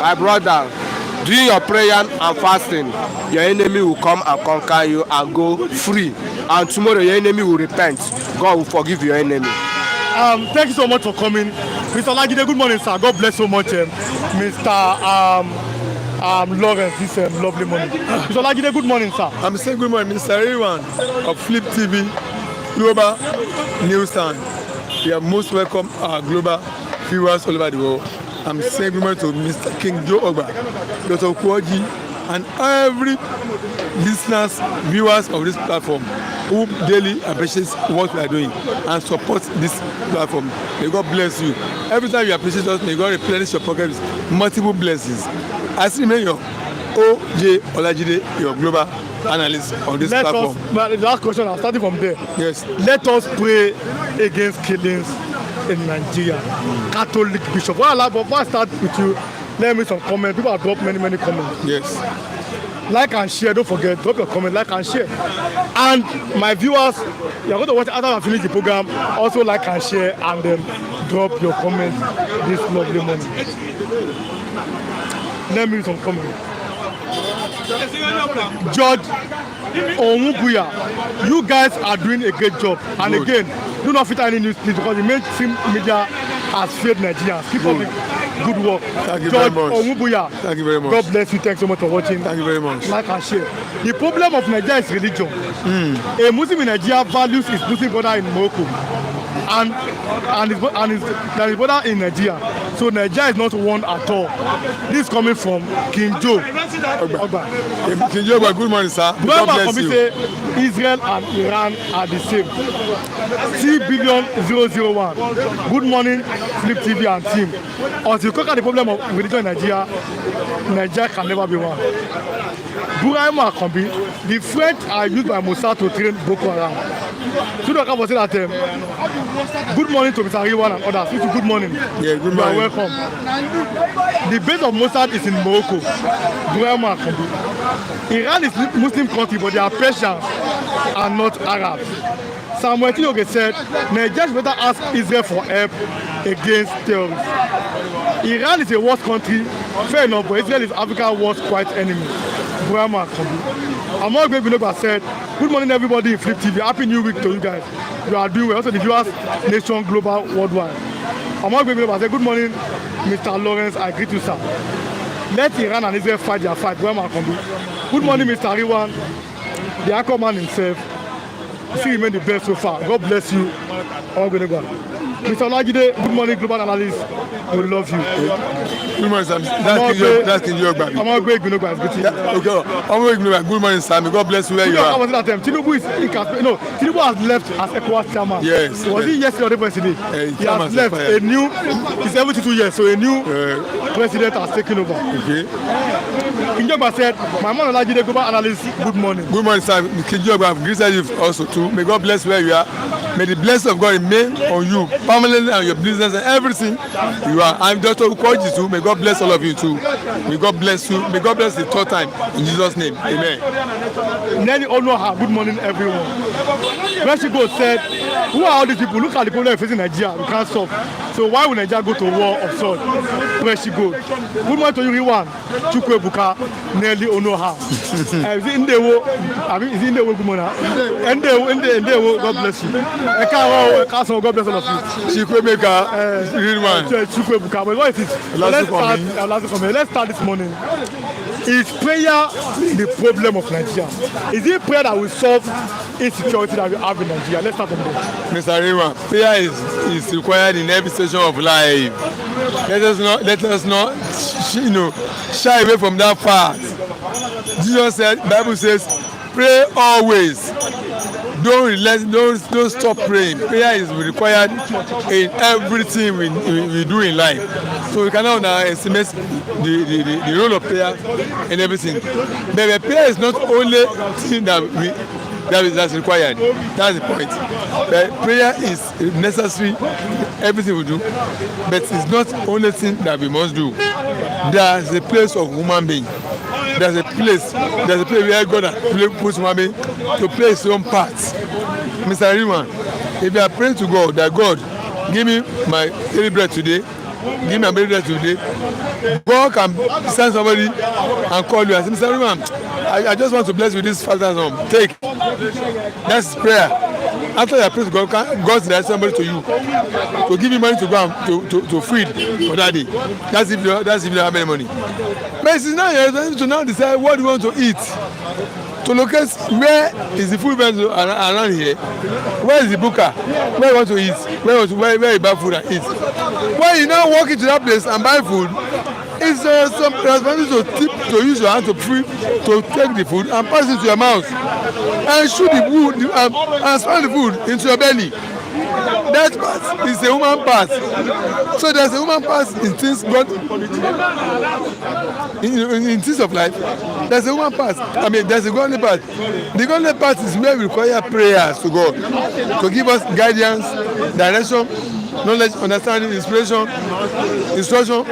my brother, doing your prayer and fasting, your enemy will come and conquer you and go free. And tomorrow your enemy will repent. God will forgive your enemy. Thank you so much for coming. Mr. Lagide, good morning, sir. God bless so much, Mr. Lawrence, this lovely morning. Mr. Lagide, good morning, sir. I'm saying good morning, Mr. Everyone of Flip TV, Global News Stand. You are most welcome, our global viewers all over the world. I'm saying good morning to Mr. King Joe Ogba, Dr. Kwoji, and every listeners, viewers of this platform who daily appreciate what we are doing and support this platform. May God bless you. Every time you appreciate us, may God replenish your pocket with multiple blessings. As remain your O.J. Olajide, your global analyst on this platform. The last question, I'm starting from there. Yes. Let us pray against killings in Nigeria. Catholic bishop. Well, before I start with you, let me some comments. People have dropped many comments. Yes. Like and share. Don't forget, drop your comment, like and share. And my viewers, you're going to watch after I finish the program. Also like and share, and then drop your comments this lovely morning. Let me some comments. George Onwubuya, you guys are doing a great job. And Good. Again, do not fit any news please, because the mainstream media has failed Nigerians. Keep up the good work. Thank you George very much. Onwubuya, Thank you very much. God bless you. Thanks so much for watching. Thank you very much. Like and share. The problem of Nigeria is religion. A Muslim in Nigeria values his Muslim brother in Morocco and his brother in Nigeria. So Nigeria is not one at all. This is coming from King Joe Ogba. King Joe Ogba, good morning, sir. God bless you. Say Israel and Iran are the same. 3,000,001. Good morning, Flip TV and team. Until you conquer the problem of religion in Nigeria, Nigeria can never be one. Buraimo Akombi, the French are used by Mossad to train Boko Haram. So the was say that good morning to Mr. Riwan and others. Good morning. Yeah, good morning. You are welcome. The base of Mossad is in Morocco. Buraimo Akombi. Iran is a Muslim country, but they are Persians and not Arabs. Samuel Tiyoge said, Nigeria should better ask Israel for help against terrorists. Iran is a worst country, fair enough, but Israel is Africa's worst quiet enemy. Buraimo Akombi. Among Great Binoba said, good morning everybody in Flip TV. Happy New Week to you guys. You are doing well. Also the viewers, nation, global, worldwide. Among Great Binoba said, good morning, Mr. Lawrence. I greet you, sir. Let Iran and Israel fight their fight. Buraimo Akombi. Good morning, Mr. Riwan, the anchor man himself. You remain the best so far. God bless you. All good. Mr. Olajide, good morning, global analyst. We love you. Good morning, Sam. That's King Joe Ogbabi. I'm all great, good Okay. Good morning, Sam. God bless you where you are. Tinubu is Tinubu has left as ECOWAS chairman. Yes. Was he yesterday or the president? He has left a new. He's 72 years, so a new president has taken over. Okay. King Joe Ogbabi said, "My man Olajide, global analyst. Good morning." Good morning, Sam. King Joe Ogbabi greeted you also too. May God bless where you are. May the blessing of God remain on you permanently and your business and everything you are. I'm Dr. Ukoji too. May God bless all of you too. May God bless you. May God bless the third time in Jesus' name. Amen. Nelly Onoha, good morning, everyone. When she goes said, "Who are all these people? Look at the problem facing Nigeria. We can't solve. So why will Nigeria go to war of sorts?" Where she goes. Good morning to you, Riwan, Chukwebuka, Nelly Onoha. Is it Indewo? I mean, is it Indewo? Good morning. Indewo, God bless you. God bless all of you. Chikwemeka, real one. Chukwebuka, but what is it? Let's start this morning. Is prayer the problem of Nigeria? Is it prayer that will solve insecurity that we have in Nigeria? Let's start on this. Mr. Rima, prayer is required in every station of life. Let us not shy away from that part. Jesus said, Bible says, pray always. Don't stop praying. Prayer is required in everything we do in life. So we cannot underestimate the role of prayer in everything. But prayer is not only thing that's required. That's the point. Prayer is necessary, everything we do, but it's not only thing that we must do. There's a place of human being. There's a place where God puts human being to play his own part. Mr. Rima, if you are praying to God that God, give me my daily bread today, give me my daily bread today, God can send somebody and call you and say, Mr. Rima, I just want to bless you with this 5,000. Take. That's prayer. After you pray to God, God sends somebody to you to give you money to go and to feed for that day. That's if you have any money. But it's now your responsibility to now decide what you want to eat. To locate where is the food vendor around here, where is the booker, where you want to eat, where you buy food and eat. When you now walk into that place and buy food, it's some responsibility to use your hand to take the food and pass it to your mouth and shoot the food and spread the food into your belly. That part is a human part. So there's a human part in things God in things of life. There's a human part. I mean, there's a godly part. The godly part is where we require prayers to God to give us guidance, direction, knowledge, understanding, inspiration, instruction.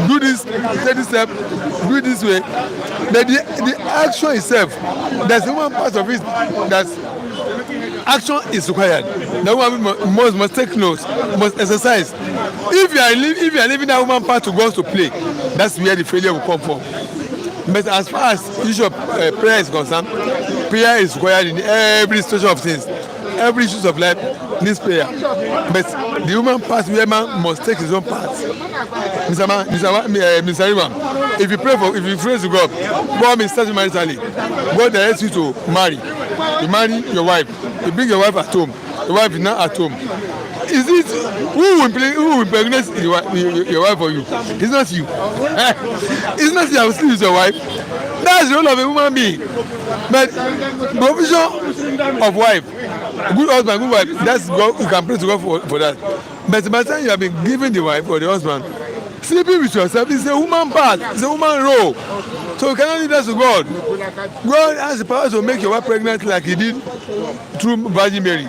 Do this, take this step, do it this way. But the action itself, there's a human part of it that's action is required. The woman must take notes, must exercise. If you are leaving that woman part to God to play, that's where the failure will come from. But as far as the issue of prayer is concerned, prayer is required in every situation of things. Every issue of life needs prayer. But the human part, the man must take his own part. Mr. Rima, if you pray to God, God may start maritally. God directs you to marry. You marry your wife. You bring your wife at home. The wife is not at home. Is it who will impregnate your wife for you? It's not you. It's not you that will sleep with your wife. That's the role of a human being. But provision of wife, good husband, good wife, that's God. You can pray to God for that. But by the time you have been given the wife or the husband, sleeping with yourself is a human part. It's a human role. So you cannot leave that to God. God has the power to make your wife pregnant like he did through Virgin Mary,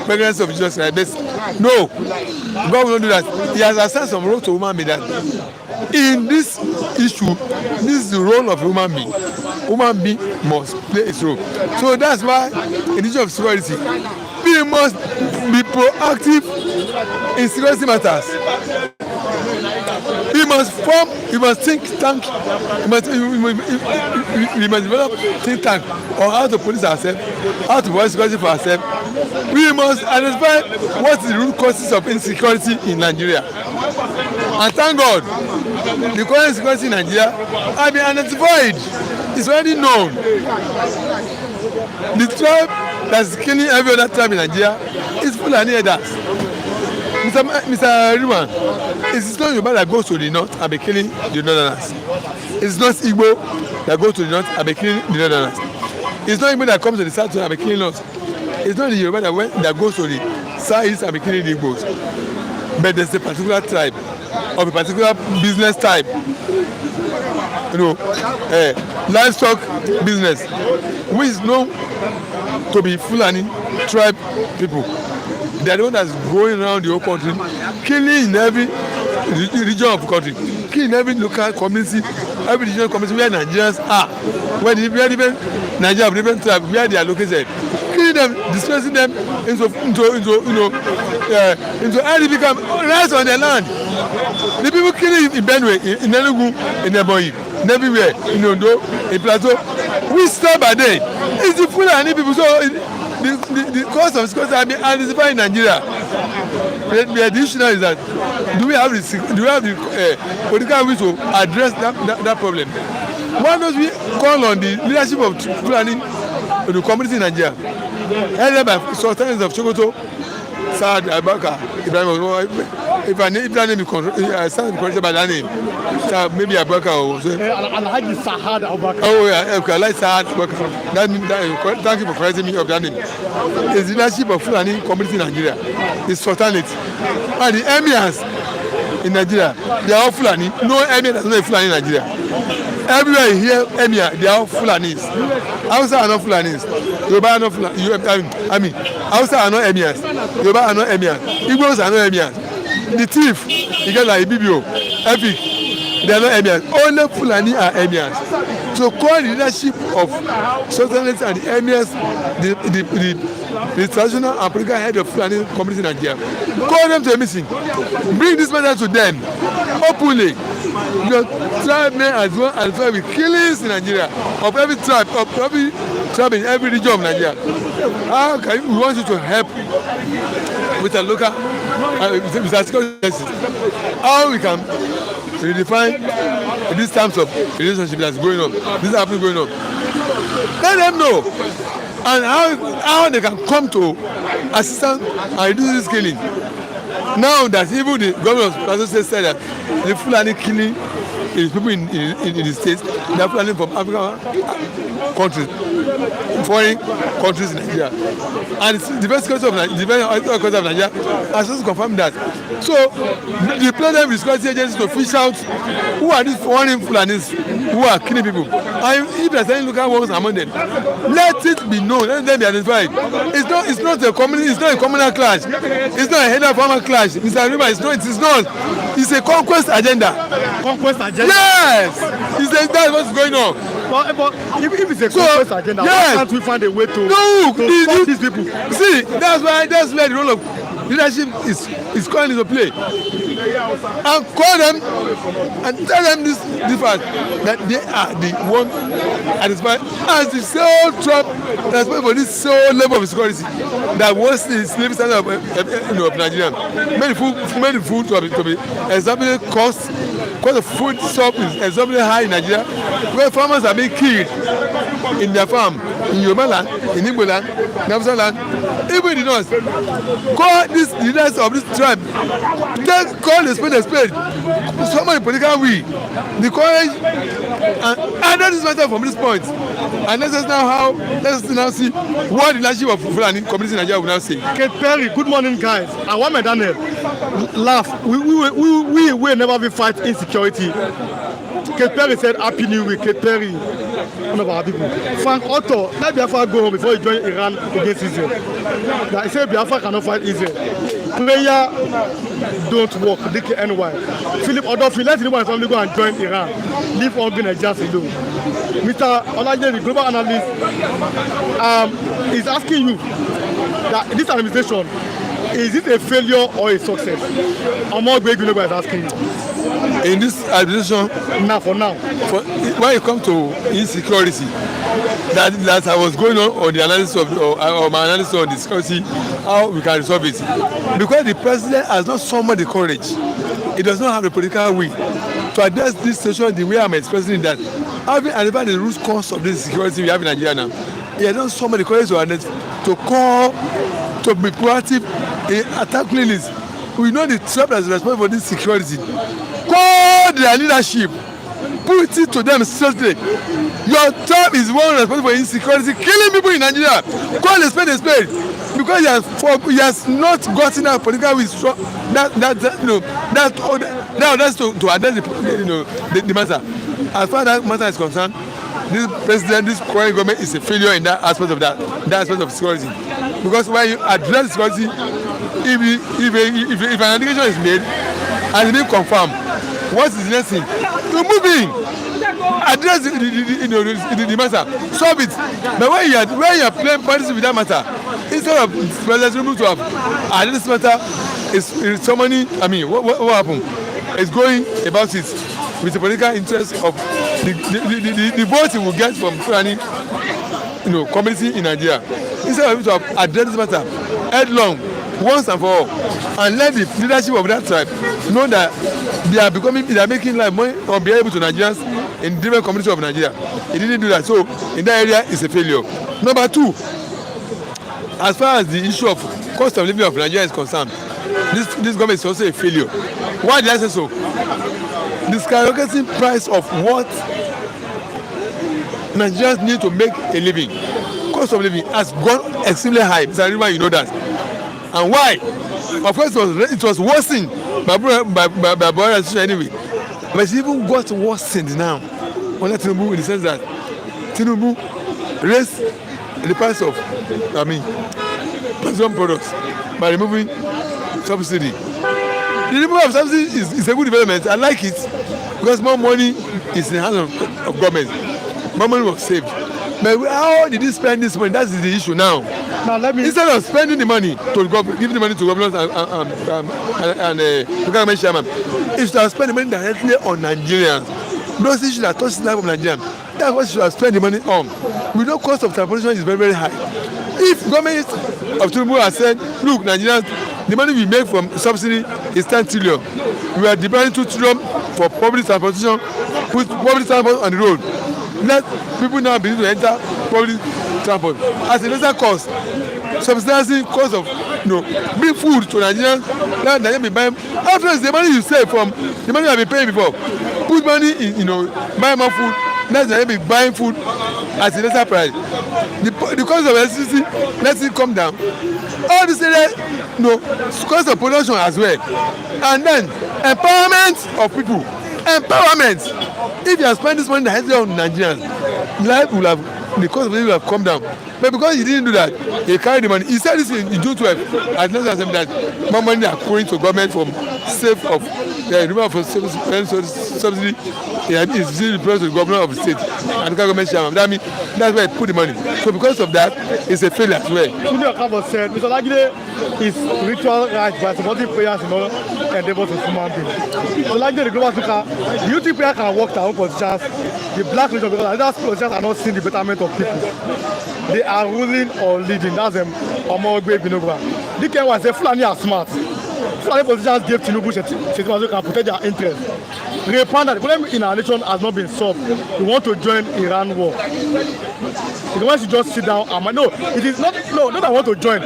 pregnancy of Jesus Christ. No, God will not do that. He has assigned some role to human being that in this issue, this is the role of human being. Human being must play its role. So that's why in the issue of security, we must be proactive in security matters. We must think tank, we must develop think tank on how to police ourselves, how to provide security for ourselves. We must identify what is the root causes of insecurity in Nigeria. And thank God, the current insecurity in Nigeria has been identified. It's already known. The tribe that's killing every other tribe in Nigeria is Fulani Elders. Mr. Riman, it's not Yoruba that goes to the north and be killing the northerners. It's not Igbo that goes to the north and be killing the northerners. It's not Igbo that comes to the south and be killing us. It's not the Yoruba that goes to the southeast and be killing the Igbos. But there's a particular tribe of a particular business type, livestock business, which is known to be Fulani tribe people. They are the one that's going around the whole country, killing in every region of the country, killing every local community, every regional community where Nigerians are, where different Nigeria of different tribes, where they are located, killing them, displacing them into any become rights on their land. The people killing in Benue, in Enugu, in Ebonyi, everywhere, in Ondo, in Plateau, we stop by day. It's the Fulani people. So the cause of security have been identified in Nigeria. The issue now is that do we have the political will to address that problem? Why don't we call on the leadership of Fulani, the community in Nigeria, headed by sultans of Sokoto, Saad Abaka, if I name is corrected by that name, maybe Abaka or Alhaji Sahad Abaka. Oh yeah, okay, I like Saad Abaka. Thank you for correcting me of that name. It's the leadership of Fulani community in Nigeria. It's sultanate. And the emirs in Nigeria, they are all Fulani. No emir that's not a Fulani in Nigeria. Everywhere you hear emir, they are all Fulanis. Hausa are not Fulanis. Yoruba are not Fulanis. I mean, Hausa are not emirs. Yoruba are not emirs. Igbos are not emirs. The thief, you get like Ibibio, Epic, they are not emirs. Only Fulani are emirs. So call the leadership of sultanates and the emirs, the traditional and political head of Fulani community in Nigeria. Call them to a meeting. Bring this matter to them openly. Because tribe men as well as well with killings in Nigeria of every tribe in every region of Nigeria. How can we want you to help with a local with a security? How we can redefine these terms of relationship that's going on, this is happening going on. Let them know, and how they can come to assistance and reduce this killing. Now that even the governor of Plateau State said that the Fulani killing is people in the states, they are Fulani from African countries, foreign countries in Nigeria, and the best country of Nigeria has also confirmed that. So the plan with security agencies to fish out who are these foreign Fulanis who are killing people, and if there are any local ones among them, let it be known, let them be identified. It's not a community, it's not a communal clash, it's not a header farmer clash. Mr. River, it's not. It's a conquest agenda. Conquest agenda? Yes! That's what's going on. But if it's a conquest agenda, yes. Why can't we find a way to stop these people? See, that's where the role of leadership is calling into play. And call them and tell them this fact that they are the one identified as the sole trap that's for this sole level of security that was the slavery standard of Nigeria. Many food to be example cost of food shop is extremely high in Nigeria, where farmers are being killed in their farm, in Yoruba land, in Igbo land, in Hausa land, even in the north. Call these leaders of this tribe, call the spade a spade. Someone in political will, the courage, and that is matter from this point. And let us now see what the leadership of Fulani community in Nigeria will now say. Kate Perry, good morning, guys. I want my Daniel laugh. We will never be fight insecurity. Kate Perry said, Happy New Week. Kate Perry, one of our people. Frank Otto, let Biafra go home before he join Iran against Israel. He said Biafra cannot fight Israel. Prayer don't work. DKNY. Philip Odofi, let anyone family go and join Iran. Leave all being just alone. Mr. Olaje, the global analyst, is asking you that this administration, is it a failure or a success? Omogbe Global is asking you. In this administration, when it comes to insecurity, that I was going on the analysis of my analysis on the security, how we can resolve it. Because the president has not summoned the courage, he does not have the political will to address this situation the way I'm expressing that. Having identified the root cause of this security we have in Nigeria now, he has not summoned the courage to call, to be proactive in attacking this. we know the tribe that is responsible for this security. Call their leadership. Put it to them seriously. Your tribe is one responsible for insecurity, killing people in Nigeria. Call a spade a spade. Because he has not gotten that political wisdom. That's to address the matter. As far as that matter is concerned, this president, this current government is a failure in that aspect of that aspect of security. Because when you address security, if an allegation is made and it's been confirmed, what is the next thing? To move in, address the matter, solve it. But when you are playing politics with that matter, instead of president to have addressed this matter, is somebody. I mean, what happened? It's going about it with the political interest of the vote he will get from Fulani, community in Nigeria. Instead of him to have addressed this matter headlong, once and for all, and let the leadership of that tribe know that they are making life more unbearable to Nigerians in different communities of Nigeria. He didn't do that, so in that area it's a failure. Number two, as far as the issue of cost of living of Nigeria is concerned, this government is also a failure. Why did I say so? The skyrocketing price of what Nigerians need to make a living, cost of living has gone extremely high. Mr. River, you know that. And why? Of course, it was worsened by border situation anyway. But it even got worsened now under Tinubu, in the sense that Tinubu raised the price of, petroleum products by removing subsidy. The removal of subsidy is a good development. I like it because more money is in the hands of government. More money was saved. But how did he spend this money? That's the issue now. Instead of spending the money to giving the money to governors and local government chairman, he should have spent the money directly on Nigerians. Those issues that touch the life of Nigerians. That's what he should have spent the money on. We know cost of transportation is very, very high. If government of Tinubu has said, look, Nigerians, the money we make from subsidy is 10 trillion. We are deploying 2 trillion for public transportation, put public transport on the road. Let people now begin to enter public transport as a lesser cost, subsidizing cost of bring food to Nigerians. Now Nigerians be buying. After the money you save from the money you have been paying before, put money in buy more food. Now Nigerians be buying food at a lesser price. The cost of electricity, let it come down. All this area, cost of production as well. And then empowerment of people. Empowerment. If you have spent this money directly on Nigerians, life will have, the cost of living will have come down. But because he didn't do that, he carried the money. He said this in June 12 at National Assembly that more money are going to government from save of the removal of subsidy. It's still the price of the governor of the state and the government chairman. That means that's where he put the money. So because of that, it's a failure as well. Sunday Okafo said Mr. Lagide is ritual right by supporting prayers in all endeavors of human beings. So Lagide, the global speaker, do you think prayer can work their own politicians, the black nation, because other politicians are not seeing the betterment of people? They are ruling or leading. That's them. Omogbe Binogba. DK said Fulani are smart. Fulani politicians gave Tinubu Shetima can protect their interests. The problem in our nation has not been solved. We want to join Iran war. The government should just sit down and no, it is not that I want to join.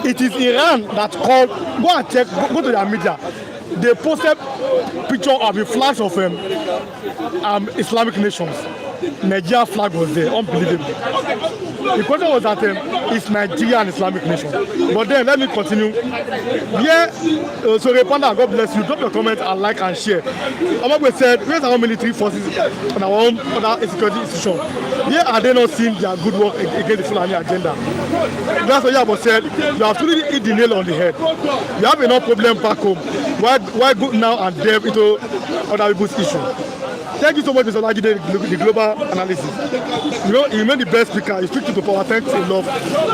It is Iran that called. Go and check. Go to their media. They posted picture of the flags of Islamic nations. Nigeria flag was there, unbelievable. The question was that it's Nigeria and Islamic nation. But then let me continue. So Repanda, God bless you. Drop your comment and like and share. Omagbe said, where's our military forces and our own other security institutions? Here are they not seeing their good work against the Fulani agenda? That's what Yabo said. You have to really hit the nail on the head. You have enough problem back home. Why go now and delve into other people's issues? Thank you so much, Mr. Lagide, the global analysis. You made the best speaker. You speak to the power. Thanks a lot.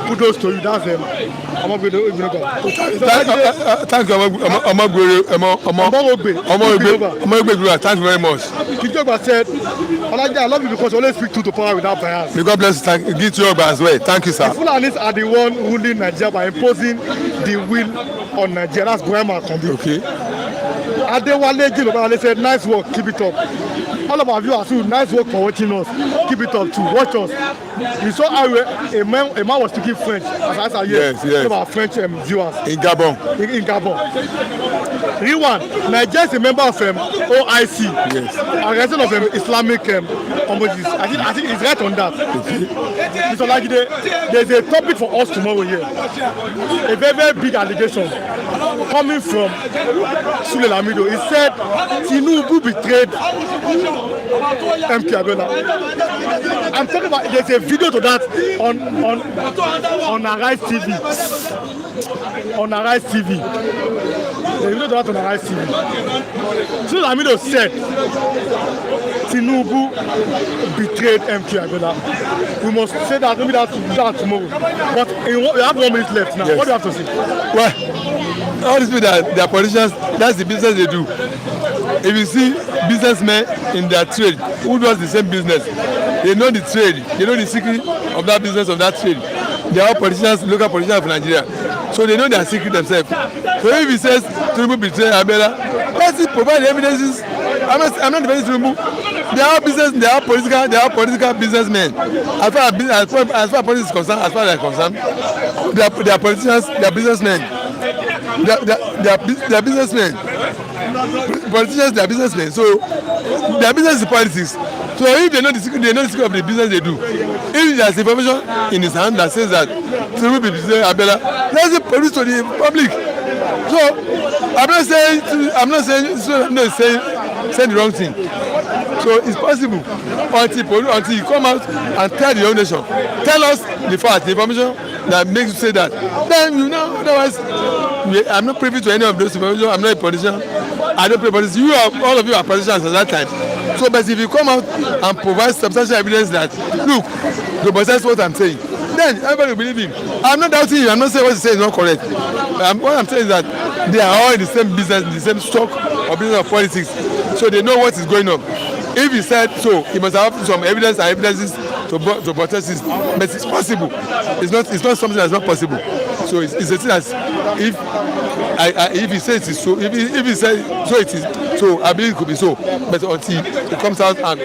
Kudos to you. That's him. Thank you, Omagbe. Thank you very much. Kijogba said, I love you because you always speak to the power without bias. May God bless you. Give to Kijogba as well. Thank you, sir. The Fulanis are the one ruling Nigeria by imposing the will on Nigeria. That's Buhari Kambi. Okay. Adewale Gilobale said, nice work, keep it up. All of our viewers too, nice work for watching us. Keep it up too. Watch us. You saw how a man was speaking French as I Yes. some of our French viewers. In Gabon. In Gabon. Rewan, Nigeria is a member of OIC. Yes. Organization of Islamic Communities. I think it's right on that. Mr. Lagide, there's a topic for us tomorrow here. A very, very big allegation coming from Sule Lamido. He said Tinubu betrayed MK Abiola. I'm talking about, there's a video to that on Arise TV. On Arise TV. There's a video to that on Arise TV. Sule Lamido said Tinubu betrayed MK Abiola. We must say that, maybe that tomorrow. But we have 1 minute left now. Yes. What do you have to say? Well, all these people that they are politicians, that's the business they do. If you see businessmen in their trade who does the same business, they know the trade, they know the secret of that business, of that trade. They are all politicians, local politicians of Nigeria. So they know their secret themselves. So if he says Tinubu betrayed Abiola, let's provide the evidences. I'm not defending Tinubu. They are political businessmen. As far as politics is concerned, as far as they are concerned, they are politicians, they are businessmen. They are businessmen. Politicians, they are businessmen. So their business is politics. So if they know the secret of the business they do. If there is information in his hand that says that Tinubu betrayed Abiola, let's produce to the public. So I'm not saying the wrong thing. So it's possible until you come out and tell the whole nation, tell us the fact, the information that makes you say that. Then you know, otherwise I'm not privy to any of those information. I'm not a politician. I don't play politics. All of you are politicians at that time. So, but if you come out and provide substantial evidence that look, the possess what I'm saying, then everybody will believe him. I'm not doubting you. I'm not saying what you say is not correct. What I'm saying is that they are all in the same business, in the same stock of business of politics. So they know what is going on. If he said so, he must have some evidences to protest this. But it's possible. It's not something that's not possible. So it's a thing as if he says it's so, if he says so it is so, I believe it could be so. But until it comes out and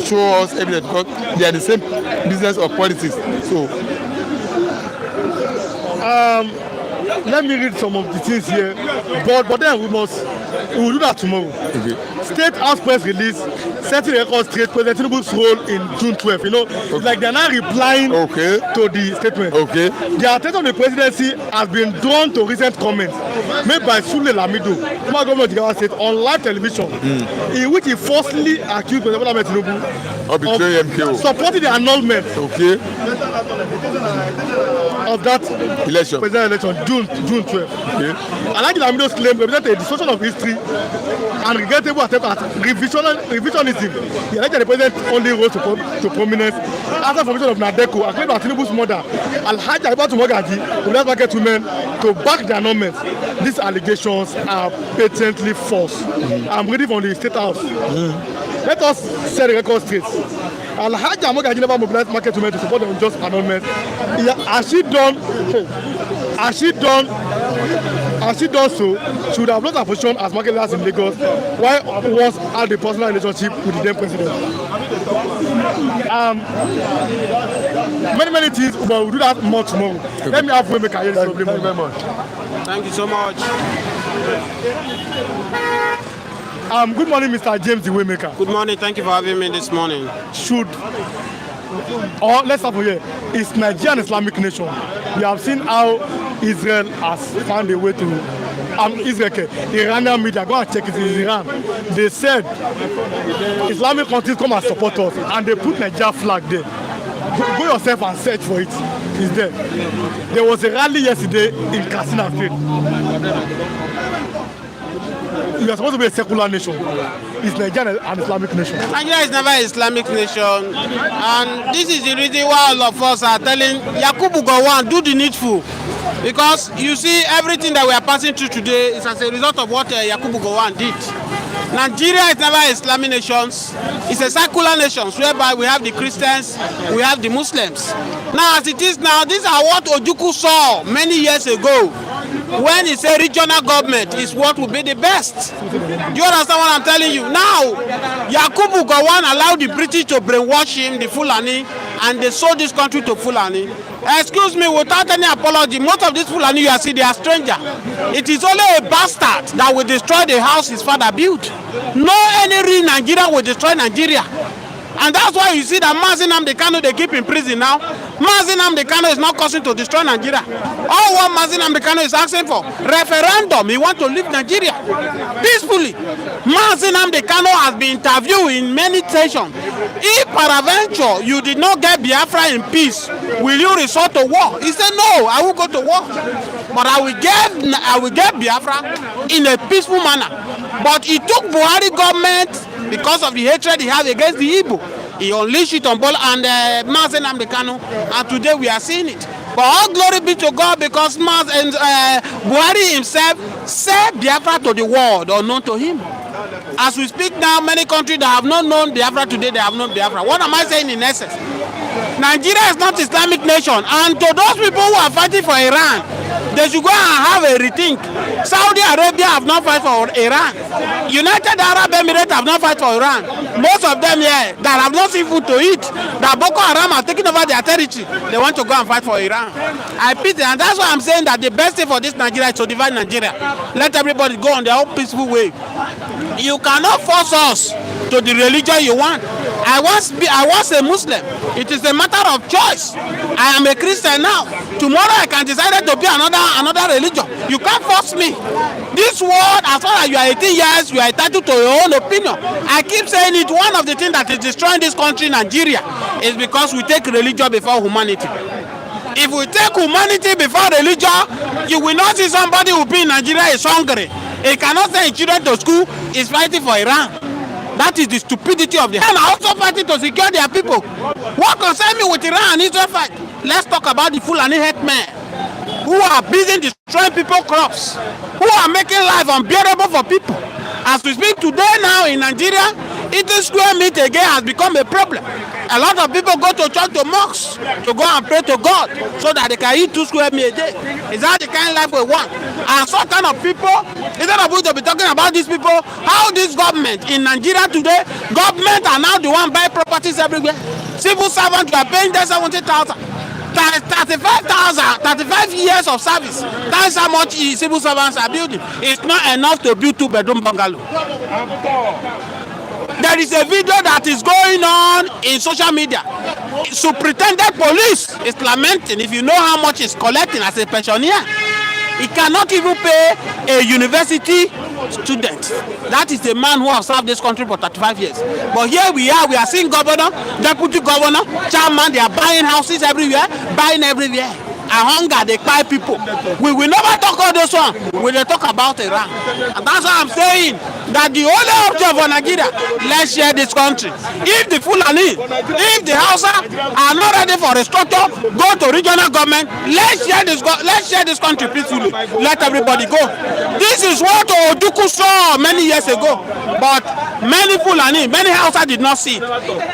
show us evidence, because they are the same business of politics. So let me read some of the things here, but then we will do that tomorrow. Okay. State House press release setting record straight President Tinubu's role in June 12. You know, okay. Like they're now replying to the statement. Okay. The attention of the presidency has been drawn to recent comments made by Sule Lamido, former governor of the Jigawa State, on live television, in which he falsely accused President Tinubu of supporting the annulment of that presidential election, June 12. Okay. I like Lamido's claim represent a distortion of history and regrettable attempt at revisionism. He elected the president only rose to prominence after formation of NADECO, acclaimed by Tinubu's mother, Alhaji Aibatu Mogaji, to let market women to back the annulment. These allegations are patently false. I'm reading from the State House. Let us set the record straight. Alhaji Mogaji never mobilized market women to support the unjust annulment. Has she done so, she would have lost her position as market leader in Lagos, while once had a personal relationship with the then president. Many things, but we'll do that more tomorrow. Okay. Let me have Waymaker here. Thank you very much. Thank you so much. Good morning, Mr. James the Waymaker. Good morning. Thank you for having me this morning. Let's start from here. It's Nigeria an Islamic nation? We have seen how Israel has found a way to Iranian media, go and check it, in Iran. They said Islamic countries come and support us, and they put Nigeria flag there. Go yourself and search for it. It's there. There was a rally yesterday in Katsina State. We are supposed to be a secular nation. Is Nigeria an Islamic nation? Nigeria is never an Islamic nation, and this is the reason why all of us are telling Yakubu Gowon, do the needful. Because you see, everything that we are passing through today is as a result of what Yakubu Gowon did. Nigeria is never an Islamic nation. It's a secular nation whereby we have the Christians, we have the Muslims. Now, as it is now, these are what Ojukwu saw many years ago. when he say regional government is what will be the best. Do you understand what I'm telling you? Now, Yakubu Gowon allowed the British to brainwash him, the Fulani, and they sold this country to Fulani. Excuse me, without any apology, most of these Fulani you are seeing, they are strangers. It is only a bastard that will destroy the house his father built. No any real Nigerian will destroy Nigeria. And that's why you see that Mazi Nnamdi Kanu they keep in prison now. Mazi Nnamdi Kanu is not causing to destroy Nigeria. All what Mazi Nnamdi Kanu is asking for, referendum. He want to leave Nigeria peacefully. Mazi Nnamdi Kanu has been interviewed in many stations. If peradventure you did not get Biafra in peace, will you resort to war? He said, no, I will go to war. But I will get Biafra in a peaceful manner. But he took Buhari government because of the hatred he has against the Igbo. He unleashed it on Bola and Mazi Nnamdi Kanu, and today we are seeing it. But all glory be to God because Buhari himself said Biafra to the world, unknown to him. As we speak now, many countries that have not known Biafra today, they have known Biafra. What am I saying in essence? Nigeria is not Islamic nation, and to those people who are fighting for Iran, they should go and have a rethink. Saudi Arabia have not fight for Iran. United Arab Emirates have not fight for Iran. Most of them here that have not seen food to eat, that Boko Haram are taking over their territory, they want to go and fight for Iran. I pity, and that's why I'm saying that the best thing for this Nigeria is to divide Nigeria. Let everybody go on their own peaceful way. You cannot force us to the religion you want. I was a Muslim. It is a matter of choice. I am a Christian now. Tomorrow I can decide to be another religion. You can't force me. This world, as far as you are 18 years, you are entitled to your own opinion. I keep saying it. One of the things that is destroying this country, Nigeria, is because we take religion before humanity. If we take humanity before religion, you will not see somebody who be in Nigeria is hungry. He cannot send his children to school. He's fighting for Iran. That is the stupidity of the and also fighting to secure their people. What concerns me with Iran and Israel fight? Let's talk about the Fulani headmen who are busy destroying people's crops, who are making life unbearable for people. As we speak today now in Nigeria, eating square meat again has become a problem. A lot of people go to church, to mosques, to go and pray to God so that they can eat 2 square meat a day. Is that the kind of life we want? And some kind of people, instead of we to be talking about these people, how this government in Nigeria today, government are now the one buying properties everywhere. Civil servants are paying them 70,000. 35 years of service. That's how much civil servants are building. It's not enough to build 2-bedroom bungalow. There is a video that is going on in social media. Superintendent police is lamenting if you know how much he's collecting as a pensioner. He cannot even pay a university student. That is a man who has served this country for 35 years. But here we are seeing governor, deputy governor, chairman, they are buying houses everywhere, buying everywhere. And hunger, they buy people. We will never talk about this one. We will talk about Iran. And that's why I'm saying that the only option for Nigeria, let's share this country. If the Fulani, if the Hausa are not ready for a structure, go to regional government. Let's share this country peacefully. Let everybody go. This is what Oduku saw many years ago. But many Fulani, many Hausa did not see it.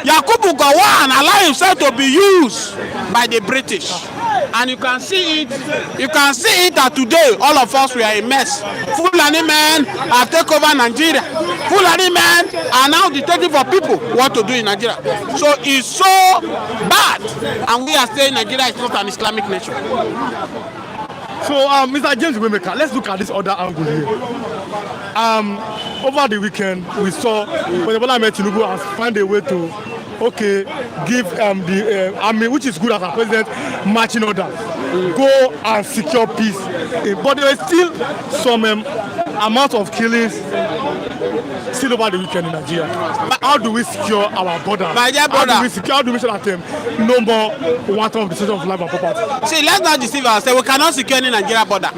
Yakubu Gowon allowed himself to be used by the British. And you can see it. You can see it that today all of us we are a mess. Fulani men have taken over Nigeria. Fulani men are now dictating for people what to do in Nigeria. So it's so bad, and we are saying Nigeria is not an Islamic nation. So, Mr. James Wemeka, let's look at this other angle here. Over the weekend, we saw when Bola Ahmed Tinubu has found a way to give the army, which is good as a president, marching orders, go and secure peace. But there is still some amount of killings still over the weekend in Nigeria. How do we secure our border? My dear brother, how do we make sure that no more wanton of decision of life and property? See, let's not deceive ourselves. We cannot secure any Nigeria border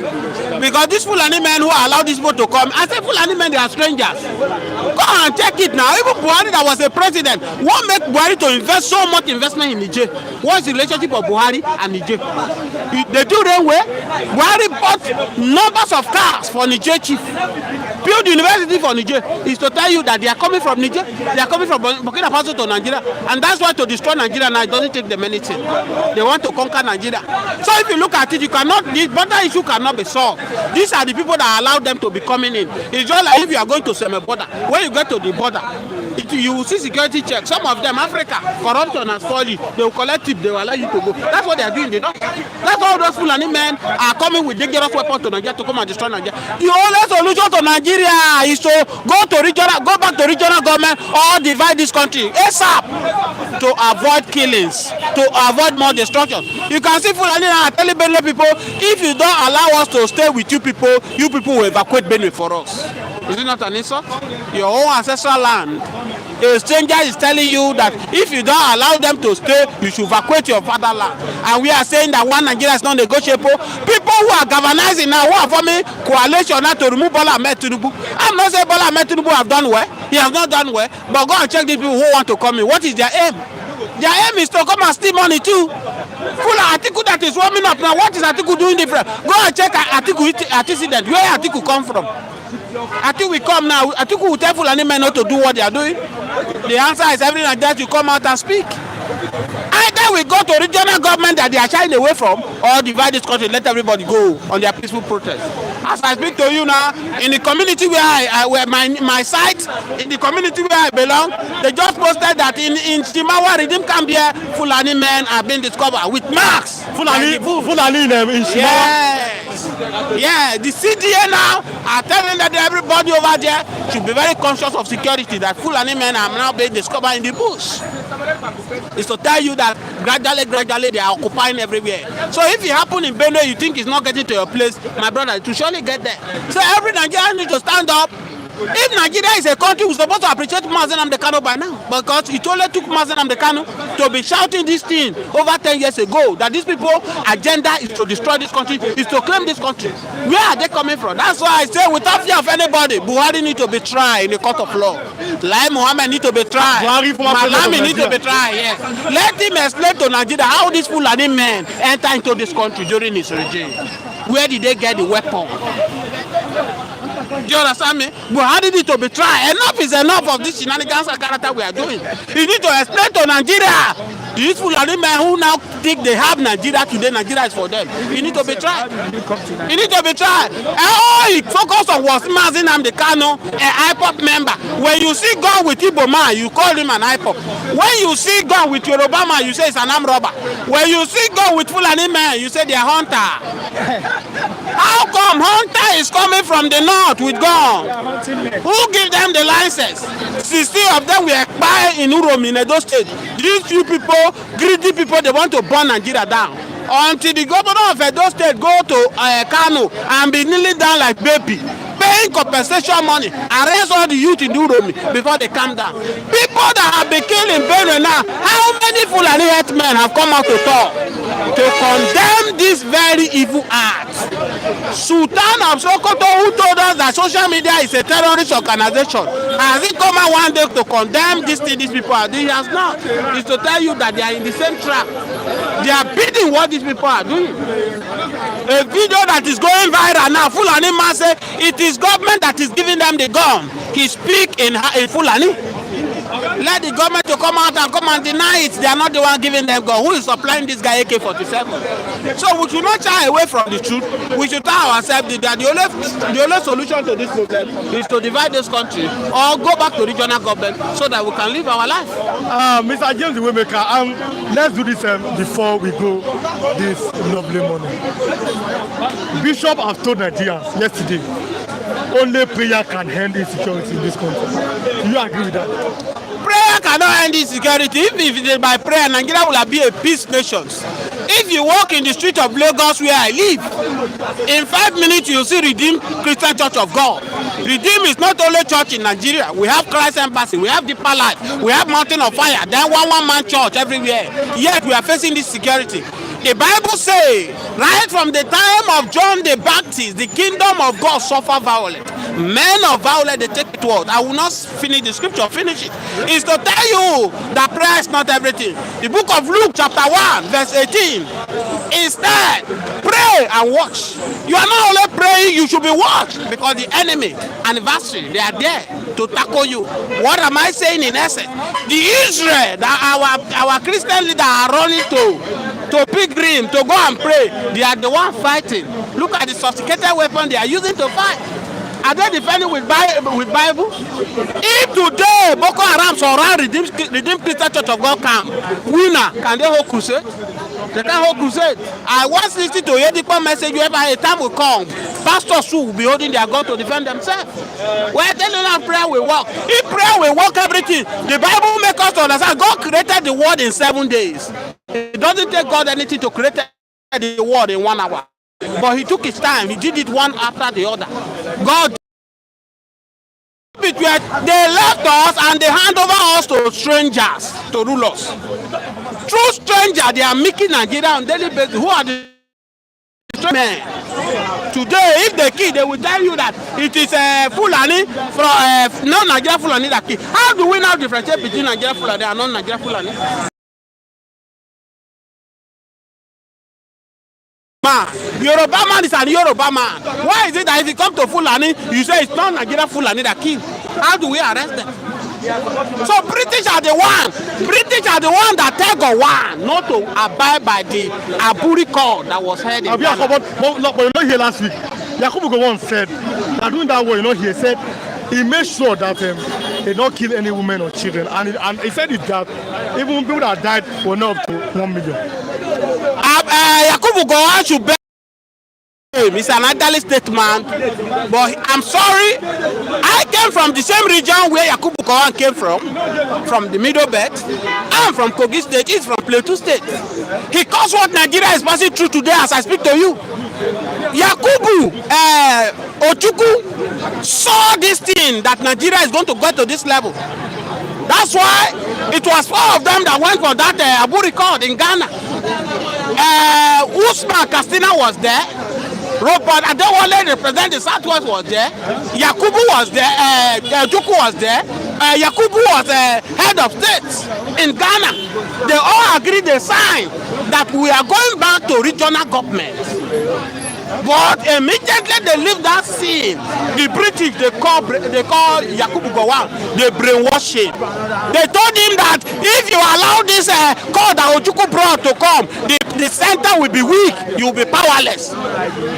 because these Fulani men who allow these people to come, I say Fulani men, they are strangers. Go and check it now. Even Buhari, that was a president, what made Buhari to invest so much investment in Niger? What's the relationship of Buhari and Niger? They do railway. Buhari bought numbers of cars for Niger chief, built university for Niger. is to tell you that they are coming from Niger, they are coming from Burkina Faso to Nigeria, and that's why to destroy Nigeria now it doesn't take them anything. They want to conquer Nigeria. So if you look at it, you cannot, this border issue cannot be solved. These are the people that allow them to be coming in. It's just like if you are going to semi border. When you get to the border, you will see security checks. Some of them, Africa, corruption has fallen. They will collect tip, they will allow you to go. That's what they are doing. They don't. That's all those Fulani men are coming with dangerous weapons to Nigeria to come and destroy Nigeria. The only solution to Nigeria is to go back to regional government or divide this country ASAP to avoid killings, to avoid more destruction. You can see Fulani are telling Benue people, if you don't allow us to stay with you people will evacuate Benue for us. Is it not an insult? Your own ancestral land. A stranger is telling you that if you don't allow them to stay, you should evacuate your fatherland. And we are saying that one Nigeria is not negotiable. People who are galvanizing now, who are forming coalition now to remove Bola Ahmed Tinubu. I'm not saying Bola Ahmed Tinubu have done well. He has not done well. But go and check these people who want to come in. What is their aim? Their aim is to come and steal money too. Full Atiku that is warming up now. What is Atiku doing different? Go and check Atiku antecedent. Where Atiku come from? Atiku will come now. Atiku will tell Fulani men not to do what they are doing. The answer is every Nigerian to come out and speak. Either we go to regional government that they are shying away from, or divide this country, let everybody go on their peaceful protest. As I speak to you now, in the community where my site, in the community where I belong, they just posted that in Shimawa Redeem Camp here, Fulani men have been discovered with marks. Fulani in Shimawa. Yes. Yeah, the CDA now are telling that everybody over there should be very conscious of security, that Fulani men are now being discovered in the bush. It's to tell you that gradually they are occupying everywhere. So if it happens in Benue, you think it's not getting to your place, my brother, it will surely get there. So every Nigerian needs to stand up. If Nigeria is a country, we're supposed to appreciate Mazen Amdekano by now, because it only took Mazen Amdekano to be shouting this thing over 10 years ago, that these people agenda is to destroy this country, is to claim this country. Where are they coming from? That's why I say, without fear of anybody, Buhari need to be tried in the court of law. Lai Mohammed need to be tried. Malami need to be tried. Yes. Let him explain to Nigeria how these Fulani men enter into this country during his regime. Where did they get the weapon? Do you understand me? Buhari need to be tried. Enough is enough of this shenanigans and character we are doing. You need to explain to Nigeria. These Fulani men who now think they have Nigeria today, Nigeria is for them. You need to be tried. You need to be tried. Oh, he focus on was Mazen Amdekano, an IPOP member. When you see God with Igbo man, you call him an IPOP. When you see God with Yoruba man, you say it's an armed robber. When you see God with Fulani man, you say they are hunter. How come hunter is coming from the north with gun? Who give them the license? 60 of them will expire in Uromi in Edo State. These few people, greedy people, they want to burn Nigeria down. Until the governor of Edo State go to Kano and be kneeling down like baby, paying compensation money, arrest all the youth in Uromi before they calm down. People that have been killed in Benue now, how many Fulani herdsmen have come out to talk to condemn this very evil act? Sultan of Sokoto, who told us that social media is a terrorist organization, has he come out one day to condemn this thing these people are doing? He has not. It's to tell you that they are in the same trap. They are bidding what these people are doing. A video that is going viral now, Fulani man say it is government that is giving them the gun. He speak in Fulani. Let the government to come out and deny it. They are not the one giving them gun. Who is supplying this guy AK-47? So we should not shy away from the truth. We should tell ourselves that the only solution to this problem is to divide this country or go back to regional government so that we can live our life. Mr. James the Waymaker, let's do this before we go this lovely morning. Bishop has told Nigerians yesterday, only prayer can end insecurity in this country. Do you agree with that? Prayer cannot end insecurity. If it is by prayer, Nigeria will be a peace nation. If you walk in the street of Lagos where I live, in 5 minutes you see Redeemed Christian Church of God. Redeemed is not only church in Nigeria. We have Christ Embassy, we have Deeper Life, we have Mountain of Fire, then one man church everywhere. Yet we are facing this security. The Bible says, right from the time of John the Baptist, the kingdom of God suffer violence. Men of violence, they take it to us. I will not finish the scripture, finish it. It's to tell you that prayer is not everything. The book of Luke chapter 1 verse 18. Instead, pray and watch. You are not only praying, you should be watched, because the enemy, adversary, they are there to tackle you. What am I saying in essence? The Israel that our Christian leaders are running to pilgrim to go and pray, they are the one fighting. Look at the sophisticated weapon they are using to fight. Are they defending with Bible? If today Boko Haram surround Redeemed Christian Church of God camp, winner, can they hold crusade? They can't hold crusade. I once listened to Yedipo message whereby a time will come, pastors who will be holding their God to defend themselves. We're telling them prayer will work. If prayer will work everything, the Bible makes us to understand God created the world in 7 days. It doesn't take God anything to create the world in 1 hour. But he took his time. He did it one after the other. God, they left us and they hand over us to strangers to rule us. True strangers, they are making Nigeria on daily basis. Who are the men? Today, if they kill, they will tell you that it is Fulani from non-Nigeria Fulani that kill. How do we now differentiate between Nigeria Fulani and non-Nigeria Fulani? Yoruba man is an Yoruba man. Why is it that if you come to Fulani, you say it's not Nigeria Fulani that kill? How do we arrest them? So British are the one that tell Gowon not to abide by the Aburi call that was heard in Ghana. But you know here last week, Yakubu Gowon said that doing that way, he said he made sure that they don't kill any women or children, and he said it that even people that died were not up to 1 million. Yakubu Gowon should be. It's an elderly statement, but I'm sorry. I came from the same region where Yakubu Gowon came from the Middle Belt. I'm from Kogi State. He's from Plateau State. He caused what Nigeria is passing through today as I speak to you. Yakubu Ojukwu saw this thing that Nigeria is going to get to this level. That's why it was 4 of them that went for that Abu record in Ghana. Usman Kastina was there. Robert Adewale, represent the Southwest, was there. Yakubu was there. Ojukwu was there. Yakubu was head of state in Ghana. They all agreed, they signed that we are going back to regional government. But immediately they leave that scene, the British, they call Yakubu Gowon, they brainwash him. They told him that if you allow this call that Ojukwu brought to come, the center will be weak, you will be powerless.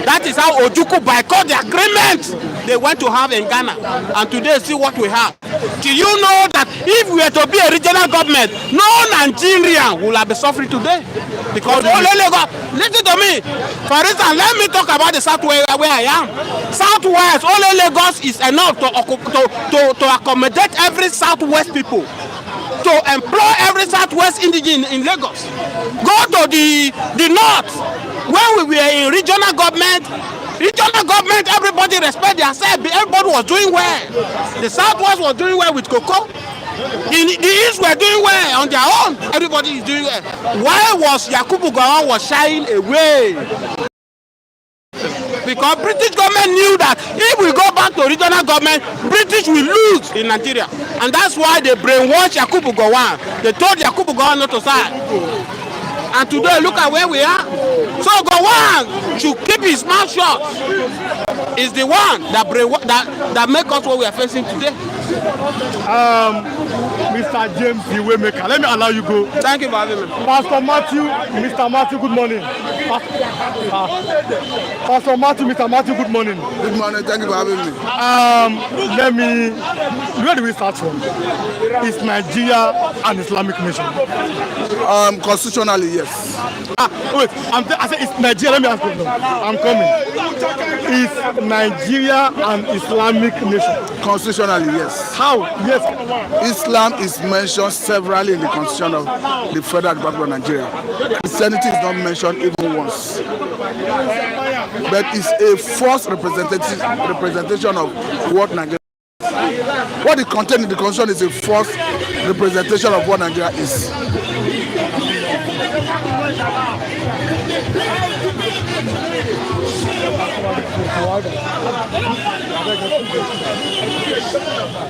That is how Ojukwu boycott the agreement they went to have in Ghana. And today, see what we have. Do you know that if we were to be a regional government, no Nigerian will have been suffering today? Because only Lagos, listen to me. For instance, let me talk about the Southwest where I am. Southwest, only Lagos is enough to accommodate every Southwest people. To employ every Southwest indigenous in Lagos. Go to the north. When we were in regional government, everybody respect themselves. Everybody was doing well. The Southwest was doing well with cocoa. The East were doing well on their own. Everybody is doing well. Why was Yakubu Gowon was shying away? Because British government knew that if we go back to regional government, British will lose in Nigeria. And that's why they brainwashed Yakubu Gowon. They told Yakubu Gowon not to side. And today, look at where we are. So Gowon should keep his mouth shut. Is the one that make us what we are facing today. Mr. James, the Waymaker, let me allow you go. Thank you for having me. Pastor Matthew, Mr. Matthew, good morning. Pastor Matthew, Mr. Matthew, good morning. Good morning, thank you for having me. Where do we start from? Is Nigeria an Islamic nation? Constitutionally, yes. Wait, I said it's Nigeria, let me ask you. I'm coming. Is Nigeria an Islamic nation? Constitutionally, yes. How? Yes. Islam is mentioned severally in the constitution of the Federal Republic of Nigeria. Christianity is not mentioned even once. But it's a false representation of what Nigeria is. What is contained in the constitution is a false representation of what Nigeria is.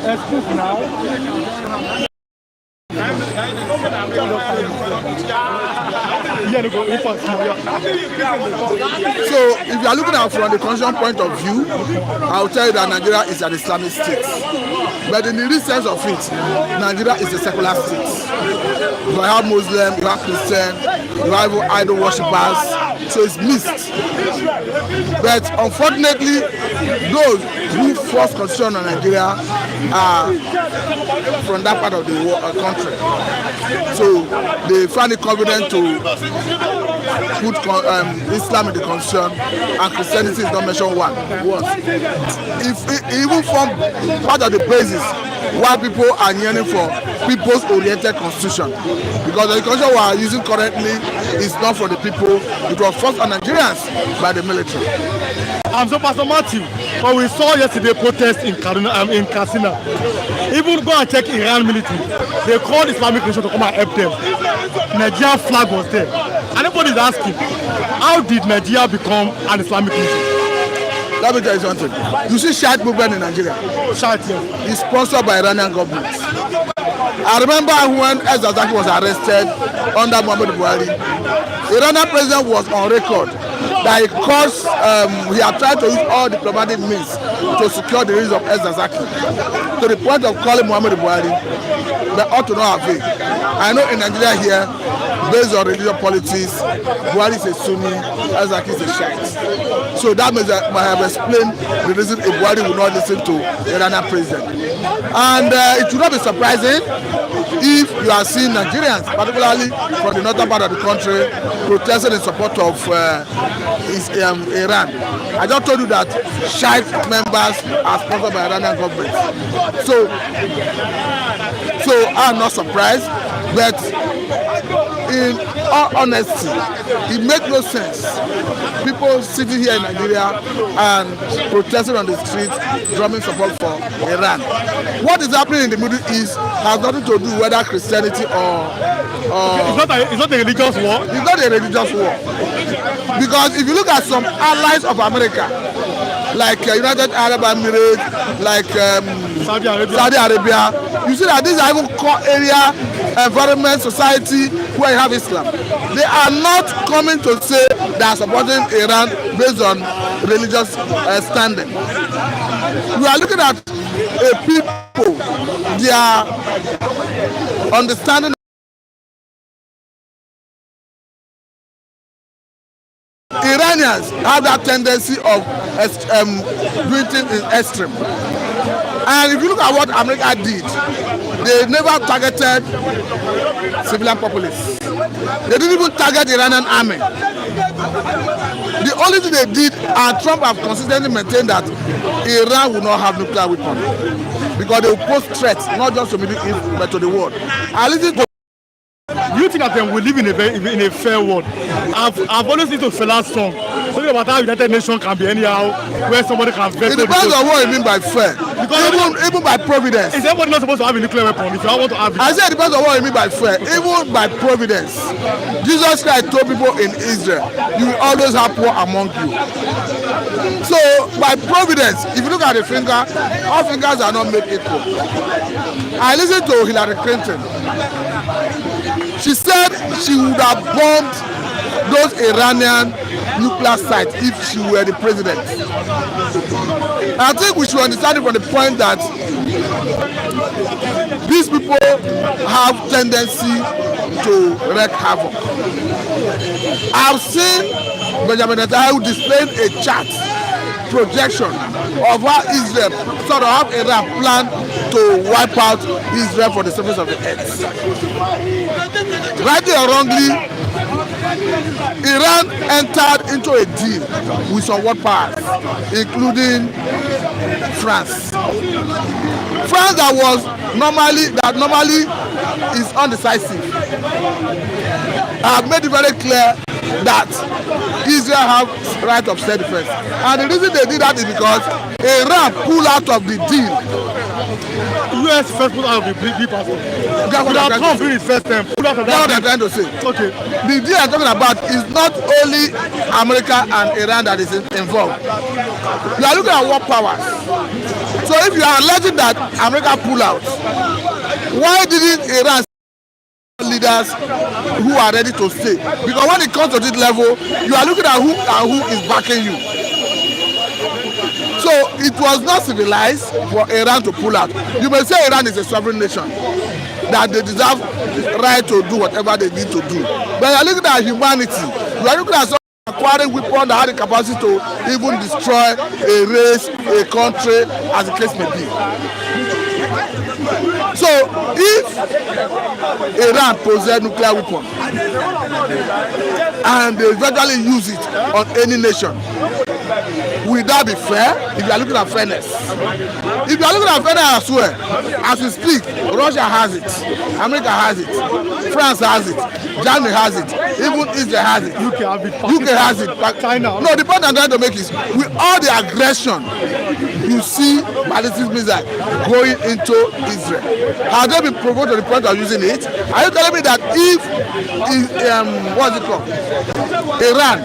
Excuse now. So, if you are looking at it from the constitutional point of view, I will tell you that Nigeria is an Islamic state. But in the real sense of it, Nigeria is a secular state. You have Muslim, you have Christian, you have idol worshippers, so it's mixed. But unfortunately, those who force constitution on Nigeria are from that part of the country. So they find it convenient to put Islam in the constitution, and Christianity is not mentioned once. If it even form part of the basis why people are yearning for people's oriented constitution, because the constitution we are using currently is not for the people. It was forced on Nigerians by the military. So Pastor Matthew, when we saw yesterday protests in Katsina, even go and check Iran military, they called Islamic Nation to come and help them. Nigerian flag was there. And everybody is asking, how did Nigeria become an Islamic nation? Let me tell you something. You see Shiite movement in Nigeria? Shiite, yes. It's sponsored by Iranian government. I remember when Zaki was arrested under Muhammadu Buhari, Iranian president was on record that he had tried to use all diplomatic means to secure the release of Zaki, to the point of calling Muhammadu Buhari, but ought to not avail. I know in Nigeria here, based on religious politics, Buhari is a Sunni, Zaki is a Shiite. So that might have explained the reason Buhari would not listen to the Iranian president. And it should not be surprising if you are seeing Nigerians, particularly from the northern part of the country, protesting in support of Iran. I just told you that Shiite members are sponsored by Iranian government. So I'm not surprised, but in all honesty, it makes no sense. People sitting here in Nigeria and protesting on the streets, drumming support for Iran. What is happening in the Middle East has nothing to do whether Christianity or it's not a religious war. It's not a religious war. Because if you look at some allies of America, like United Arab Emirates, like Saudi Arabia, you see that these are even core area environment society where you have Islam. They are not coming to say they are supporting Iran based on religious standing. We are looking at a people, their understanding. Iranians have that tendency of doing things in extreme. And if you look at what America did, they never targeted civilian populace. They didn't even target the Iranian army. The only thing they did, and Trump have consistently maintained that Iran will not have nuclear weapons because they will pose threats not just to the Middle East but to the world. I listen to. You think that we live in a fair world? I've always listened to Fela's song. Something about how United Nations can be anyhow, where somebody can veto. It depends on what you mean by fair. Because even by providence. Is everybody not supposed to have a nuclear weapon? If you want to have it? I say it depends on what you mean by fair. Even by providence. Jesus Christ told people in Israel, you will always have poor among you. So by providence, if you look at the finger, all fingers are not made equal. I listened to Hillary Clinton. She said she would have bombed those Iranian nuclear sites if she were the president. I think we should understand it from the point that these people have tendency to wreak havoc. I've seen Benjamin Netanyahu displaying a chart projection of how Israel sort of have Iran plan to wipe out Israel for the surface of the earth. Rightly or wrongly, Iran entered into a deal with some world powers, including France. France that normally is undecisive. I have made it very clear that Israel have right of self-defense, and the reason they did that is because Iran pulled out of the deal. US first pulled out of the deal passport. Without Trump doing his first time, pulled out of that. That's what I'm trying to say. Okay. The deal I'm talking about is not only America and Iran that is involved. You are looking at world powers. So if you are alleging that America pull out, why didn't Iran leaders who are ready to stay? Because when it comes to this level, you are looking at who is backing you. So it was not civilized for Iran to pull out. You may say Iran is a sovereign nation, that they deserve right to do whatever they need to do. But you are looking at humanity. You are looking at some acquiring weapons that have the capacity to even destroy a race, a country, as the case may be. So if Iran possess nuclear weapons and they eventually use it on any nation, will that be fair? If you are looking at fairness, if you are looking at fairness as well, as we speak, Russia has it, America has it, France has it, Germany has it, even Israel has it, UK has it, China. No, the point I'm trying to make is, with all the aggression, you see ballistic missiles going into Israel. Have they been provoked to the point of using it? Are you telling me that if what's it called, Iran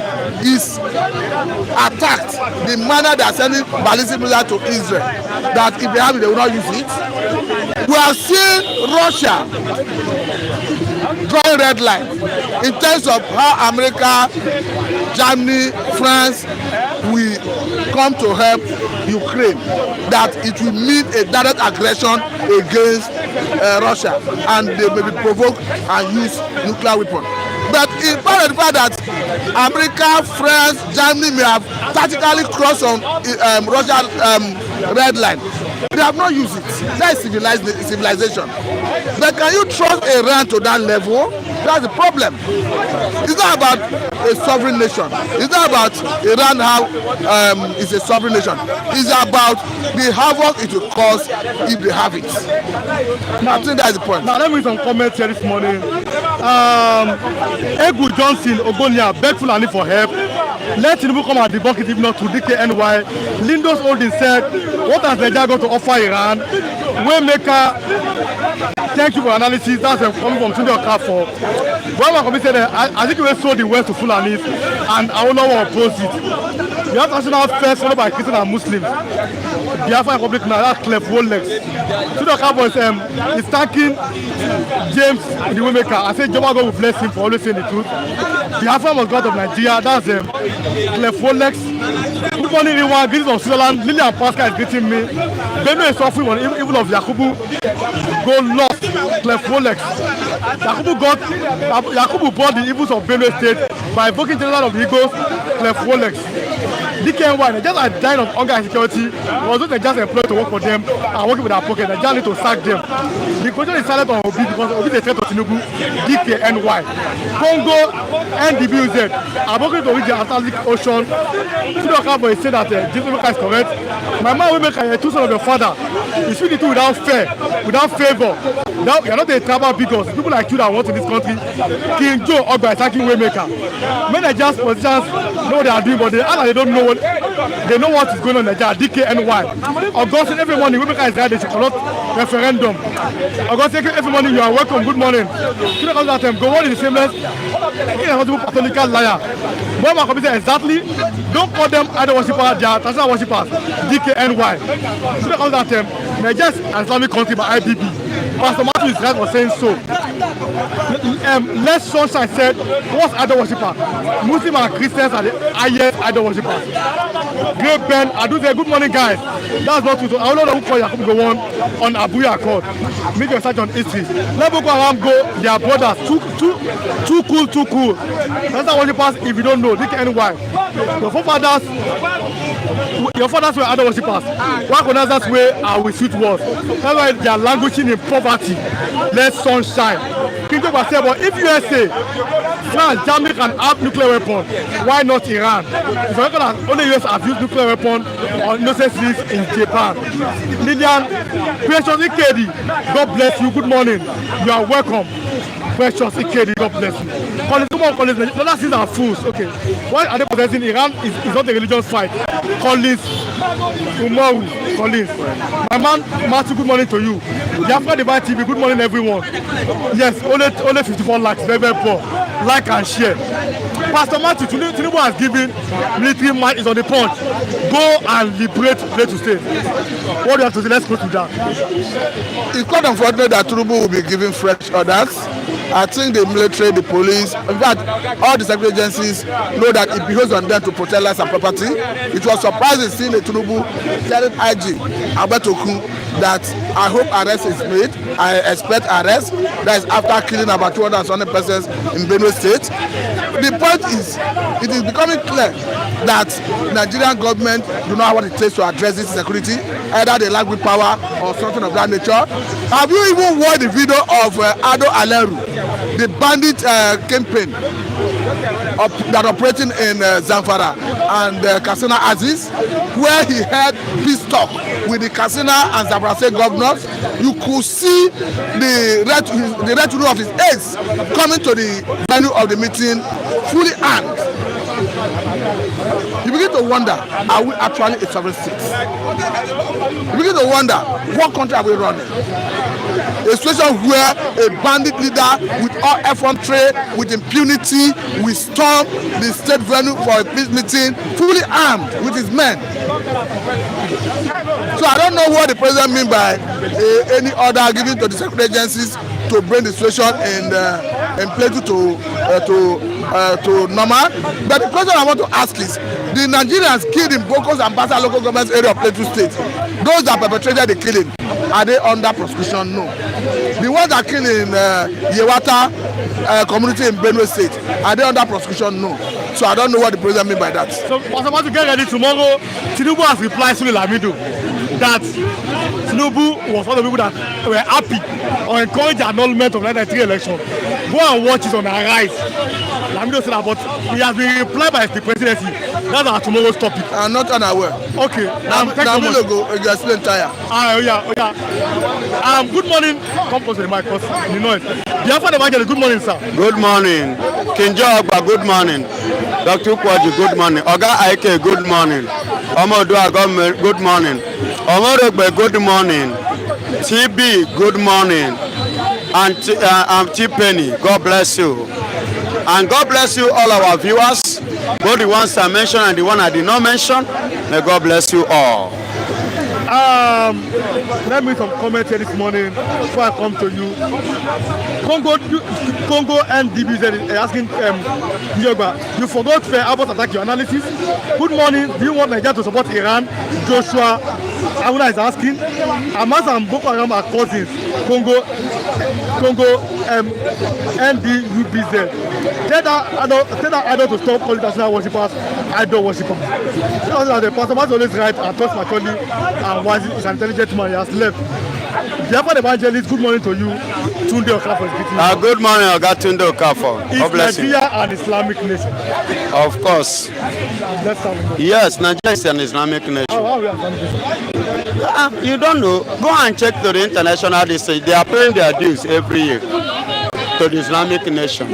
is attacked, the manner they are sending ballistic missiles to Israel, that if they have it, they will not use it? We have seen Russia drawing red line in terms of how America, Germany, France will come to help Ukraine, that it will mean a direct aggression against Russia, and they may be provoked and use nuclear weapons. But in part of the fact that America, France, Germany may have tactically crossed on Russia's red line, they have not used it. That is civilization. But can you trust Iran to that level? That's the problem. It's not about a sovereign nation. It's not about Iran how it's a sovereign nation. It's about the havoc it will cause if they have it. I think that's the point. Now let me make some comments here this morning. Egu Johnson Ogonia begged Fulani for help. Let Tinubu come and debunk it, if not to DKNY. Lindos Holding said, what has Nigeria got to offer Iran? Waymaker, thank you for analysis. That's coming from Tunde Okafor. When my committee said, I think we sold the West to Fulanis, and I will not oppose it. We have national first, followed by Christian and Muslims. The African Republic now, that's cleft Rolex. Tunde Okafor is thanking James, the Waymaker. I said, Jehovah God will bless him for always saying the truth. The African was God of Nigeria, that's cleft Rolex. Good morning, everyone. Greetings from Switzerland. Lillian Pascal is greeting me. Benue is suffering on the evil of Yakubu. Go lost, cleft Rolex. Yakubu brought the evils of Benue State by invoking General of the Eagles, cleft Rolex. DKNY, they just are dying of hunger and security. Although they just employed to work for them and working with their pocket, they just need to sack them. The question is silent on Obi because Obi is a threat to Tinubu. DKNY. Congo, NDBUZ are working to reach the Atlantic Ocean. Tunde Okafor is saying that this Waymaker is correct. My man Waymaker is two sons of your father. You speak the two without fear, without favor. You are not a tribal bigot. People like you that want in this country. King Joe Ogba is attacking Waymaker. Managers, politicians know what they are doing, but they don't know they know what is going on in Nigeria. DKNY. Augustine, every morning Waymaker is right, they should conduct referendum. Augustine, every morning you are welcome, good morning. Go on in the same place. Catholic liar. What my committee exactly, don't call them idol worshippers, they are traditional worshippers. DKNY. Nigeria is an Islamic country by IBB. Pastor Matthew is right for saying so. Les Sunshine said, what's idol worshipper? Muslims and Christians are the highest idol worshippers. Great Ben, I do say good morning guys. That's not true. I don't know who call Yakubu go on Abuya Accord. Make your search on history. Let Boko Haram go, their brothers, too cool. That's not worshippers if you don't know. DKNY. Your fathers were idol worshippers. Why Colonizers way are with sweet words. That's why they are languishing in poverty. Let sunshine. King Joe said, but if USA, France, Germany can have nuclear weapons, why not Iran? If you reckon that only US have used nuclear weapons on innocent civilians in Japan. Lillian, Precious Ikedi, God bless you. Good morning. You are welcome. Precious Ikedi, God bless you. Collins, the other things are fools. Okay. Why are they protesting? Iran is not a religious fight. Collins, Umaru, Collins. My man, Matthew, good morning to you. The African Divide TV, good morning everyone. Yes, only 54 likes, very poor. Like and share. Pastor Matthew, Tinubu has given military might is on the punch. Go and liberate Plateau State. What do you have to say? Let's go to that. It's quite unfortunate that Tinubu will be giving fresh orders. I think the military, the police, in fact, all the security agencies know that it behoves on them to protect lives and property. It was surprising seeing the Tinubu telling IG Abetoku that I hope arrest is made. I expect arrest. That is after killing about 200 persons in Benue State. The point is, it is becoming clear that Nigerian government do not have what it takes to address this security. Either they lack willpower or something of that nature. Have you even watched the video of Ado Aleru, the bandit campaign that operating in Zamfara and Katsina Aziz, where he had peace talk with the Katsina and Zamfara state governors? You could see the retinue of his aides coming to the venue of the meeting fully armed. You begin to wonder, are we actually a sovereign state? You begin to wonder, what country are we running? A situation where a bandit leader with all effrontery, with impunity, will storm the state venue for a peace meeting, fully armed with his men. So I don't know what the president means by any order given to the security agencies to bring the situation in place to normal. But the question I want to ask is, the Nigerians killed in Boko's and Basa local government area of Plateau State, those that perpetrated the killing, are they under prosecution? No. The ones that killed in Yewata community in Benue State, are they under prosecution? No. So I don't know what the president means by that. So, about to get ready tomorrow, Tinubu has replied to Lamido that Tinubu was one of the people that were happy or encouraged the annulment of the 1993 election. Go and watch it on Arise. Lamido said that, but he has been replied by the presidency. That's our tomorrow's topic. I'm not unaware. Okay. Lamido go explain tire. Good morning. Come close to the mic, because you know it. Biafra Evangelist, good morning, sir. Good morning. Kinjo Ogba, good morning. Dr. Ukwaji, good morning. Oga Aike, good morning. Omodua, good morning. Omodogbe, good morning. TB, good morning. And T-Penny, God bless you. And God bless you, all our viewers, both the ones I mentioned and the one I did not mention. May God bless you all. Let me some comments here this morning before I come to you. Congo NDB is asking Yoga, you forgot fair about attack your analysis. Good morning. Do you want Nigeria to support Iran? Joshua Aruna is asking. Hamas and Boko Haram are cousins. Congo NDUBZ. Tell that idol to stop calling national worshippers idol worshippers. The pastor must always right and talks maturely and wise is an intelligent man. He has left. Biafra Evangelist, good morning to you. Tunde Okafor is greeting you. Good morning, Oga Tunde Okafor. God bless you. Is Nigeria an Islamic nation? Of course. Yes, Nigeria is an Islamic nation. How are we Islamic nation? You don't know. Go and check to the international research. They are paying their dues every year to the Islamic nation.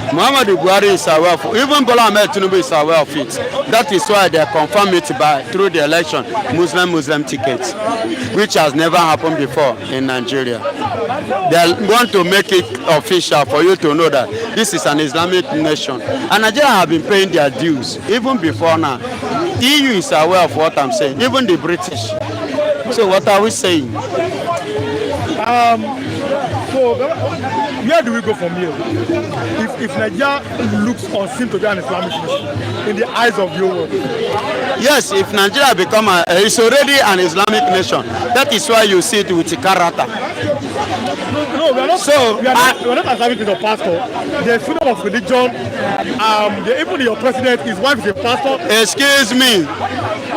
Muhammadu Buhari is aware of it. Even Bola Ahmed Tinubu is aware of it. That is why they confirm it through the election, Muslim tickets, which has never happened before in Nigeria. They want to make it official for you to know that this is an Islamic nation. And Nigeria have been paying their dues even before now. EU is aware of what I'm saying, even the British. So what are we saying? So where do we go from here? If Nigeria looks or seems to be an Islamic nation in the eyes of your world? Yes, if Nigeria it's already an Islamic nation. That is why you see it with Karata. No, we are not. So we are not Islamic with a pastor. There's freedom of religion. Even your president, his wife is a pastor. Excuse me.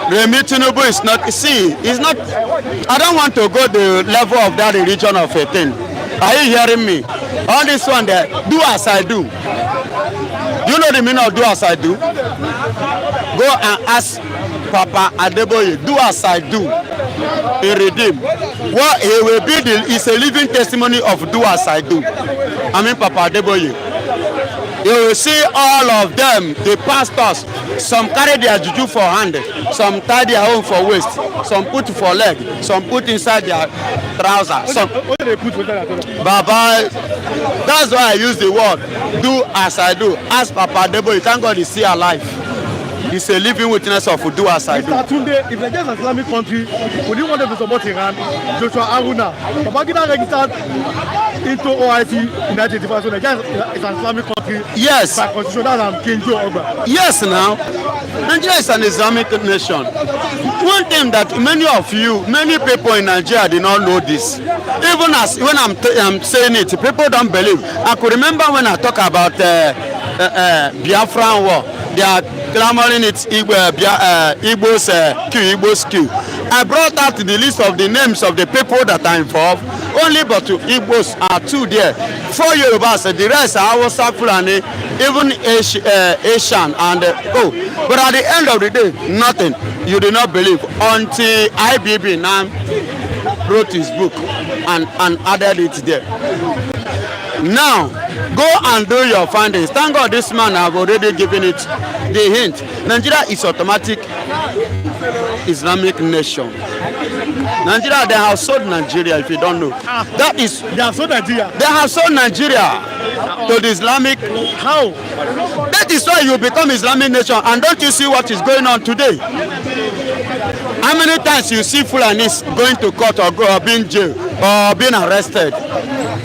Remi Tinubu is not. See, it's not. I don't want to go the level of that religion of a thing. Are you hearing me? On this one there, do as I do. You know the meaning of do as I do? Go and ask Papa Adeboye, do as I do. In Redeem. What he will be is a living testimony of do as I do. I mean Papa Adeboye. You will see all of them, the pastors, some carry their juju for hand, some tie their own for waist, some put for leg, some put inside their trousers. What do they put inside their trousers? Baba, that's why I use the word, do as I do. Ask Papa Debo, thank God he's still alive. He's a living witness of do as I do. Mr. Tunde, if Nigeria is an Islamic country, would you want them to support Iran? Joshua Aruna, Babangida registered into OIC in 1985. So Nigeria is an Islamic country. Yes. By constitution, that's King Joe Ogba. Yes, now Nigeria is an Islamic nation. One thing that many people in Nigeria did not know this. Even as when I'm saying it, people don't believe. I could remember when I talk about Biafran war. They are clamoring it Igbo's queue. I brought out the list of the names of the people that are involved. Only but Igbos are 2 there. 4 Yorubas, the rest are Hausa, Fulani, even Asian and But at the end of the day, nothing. You do not believe until IBB now wrote his book and added it there. Now, go and do your findings. Thank God this man have already given it the hint. Nigeria is automatic Islamic nation. Nigeria, they have sold Nigeria, if you don't know. That is, They have sold Nigeria. they have sold Nigeria to the Islamic. How? That is why you become Islamic nation. And don't you see what is going on today? How many times you see Fulanis going to court or being jailed or being arrested?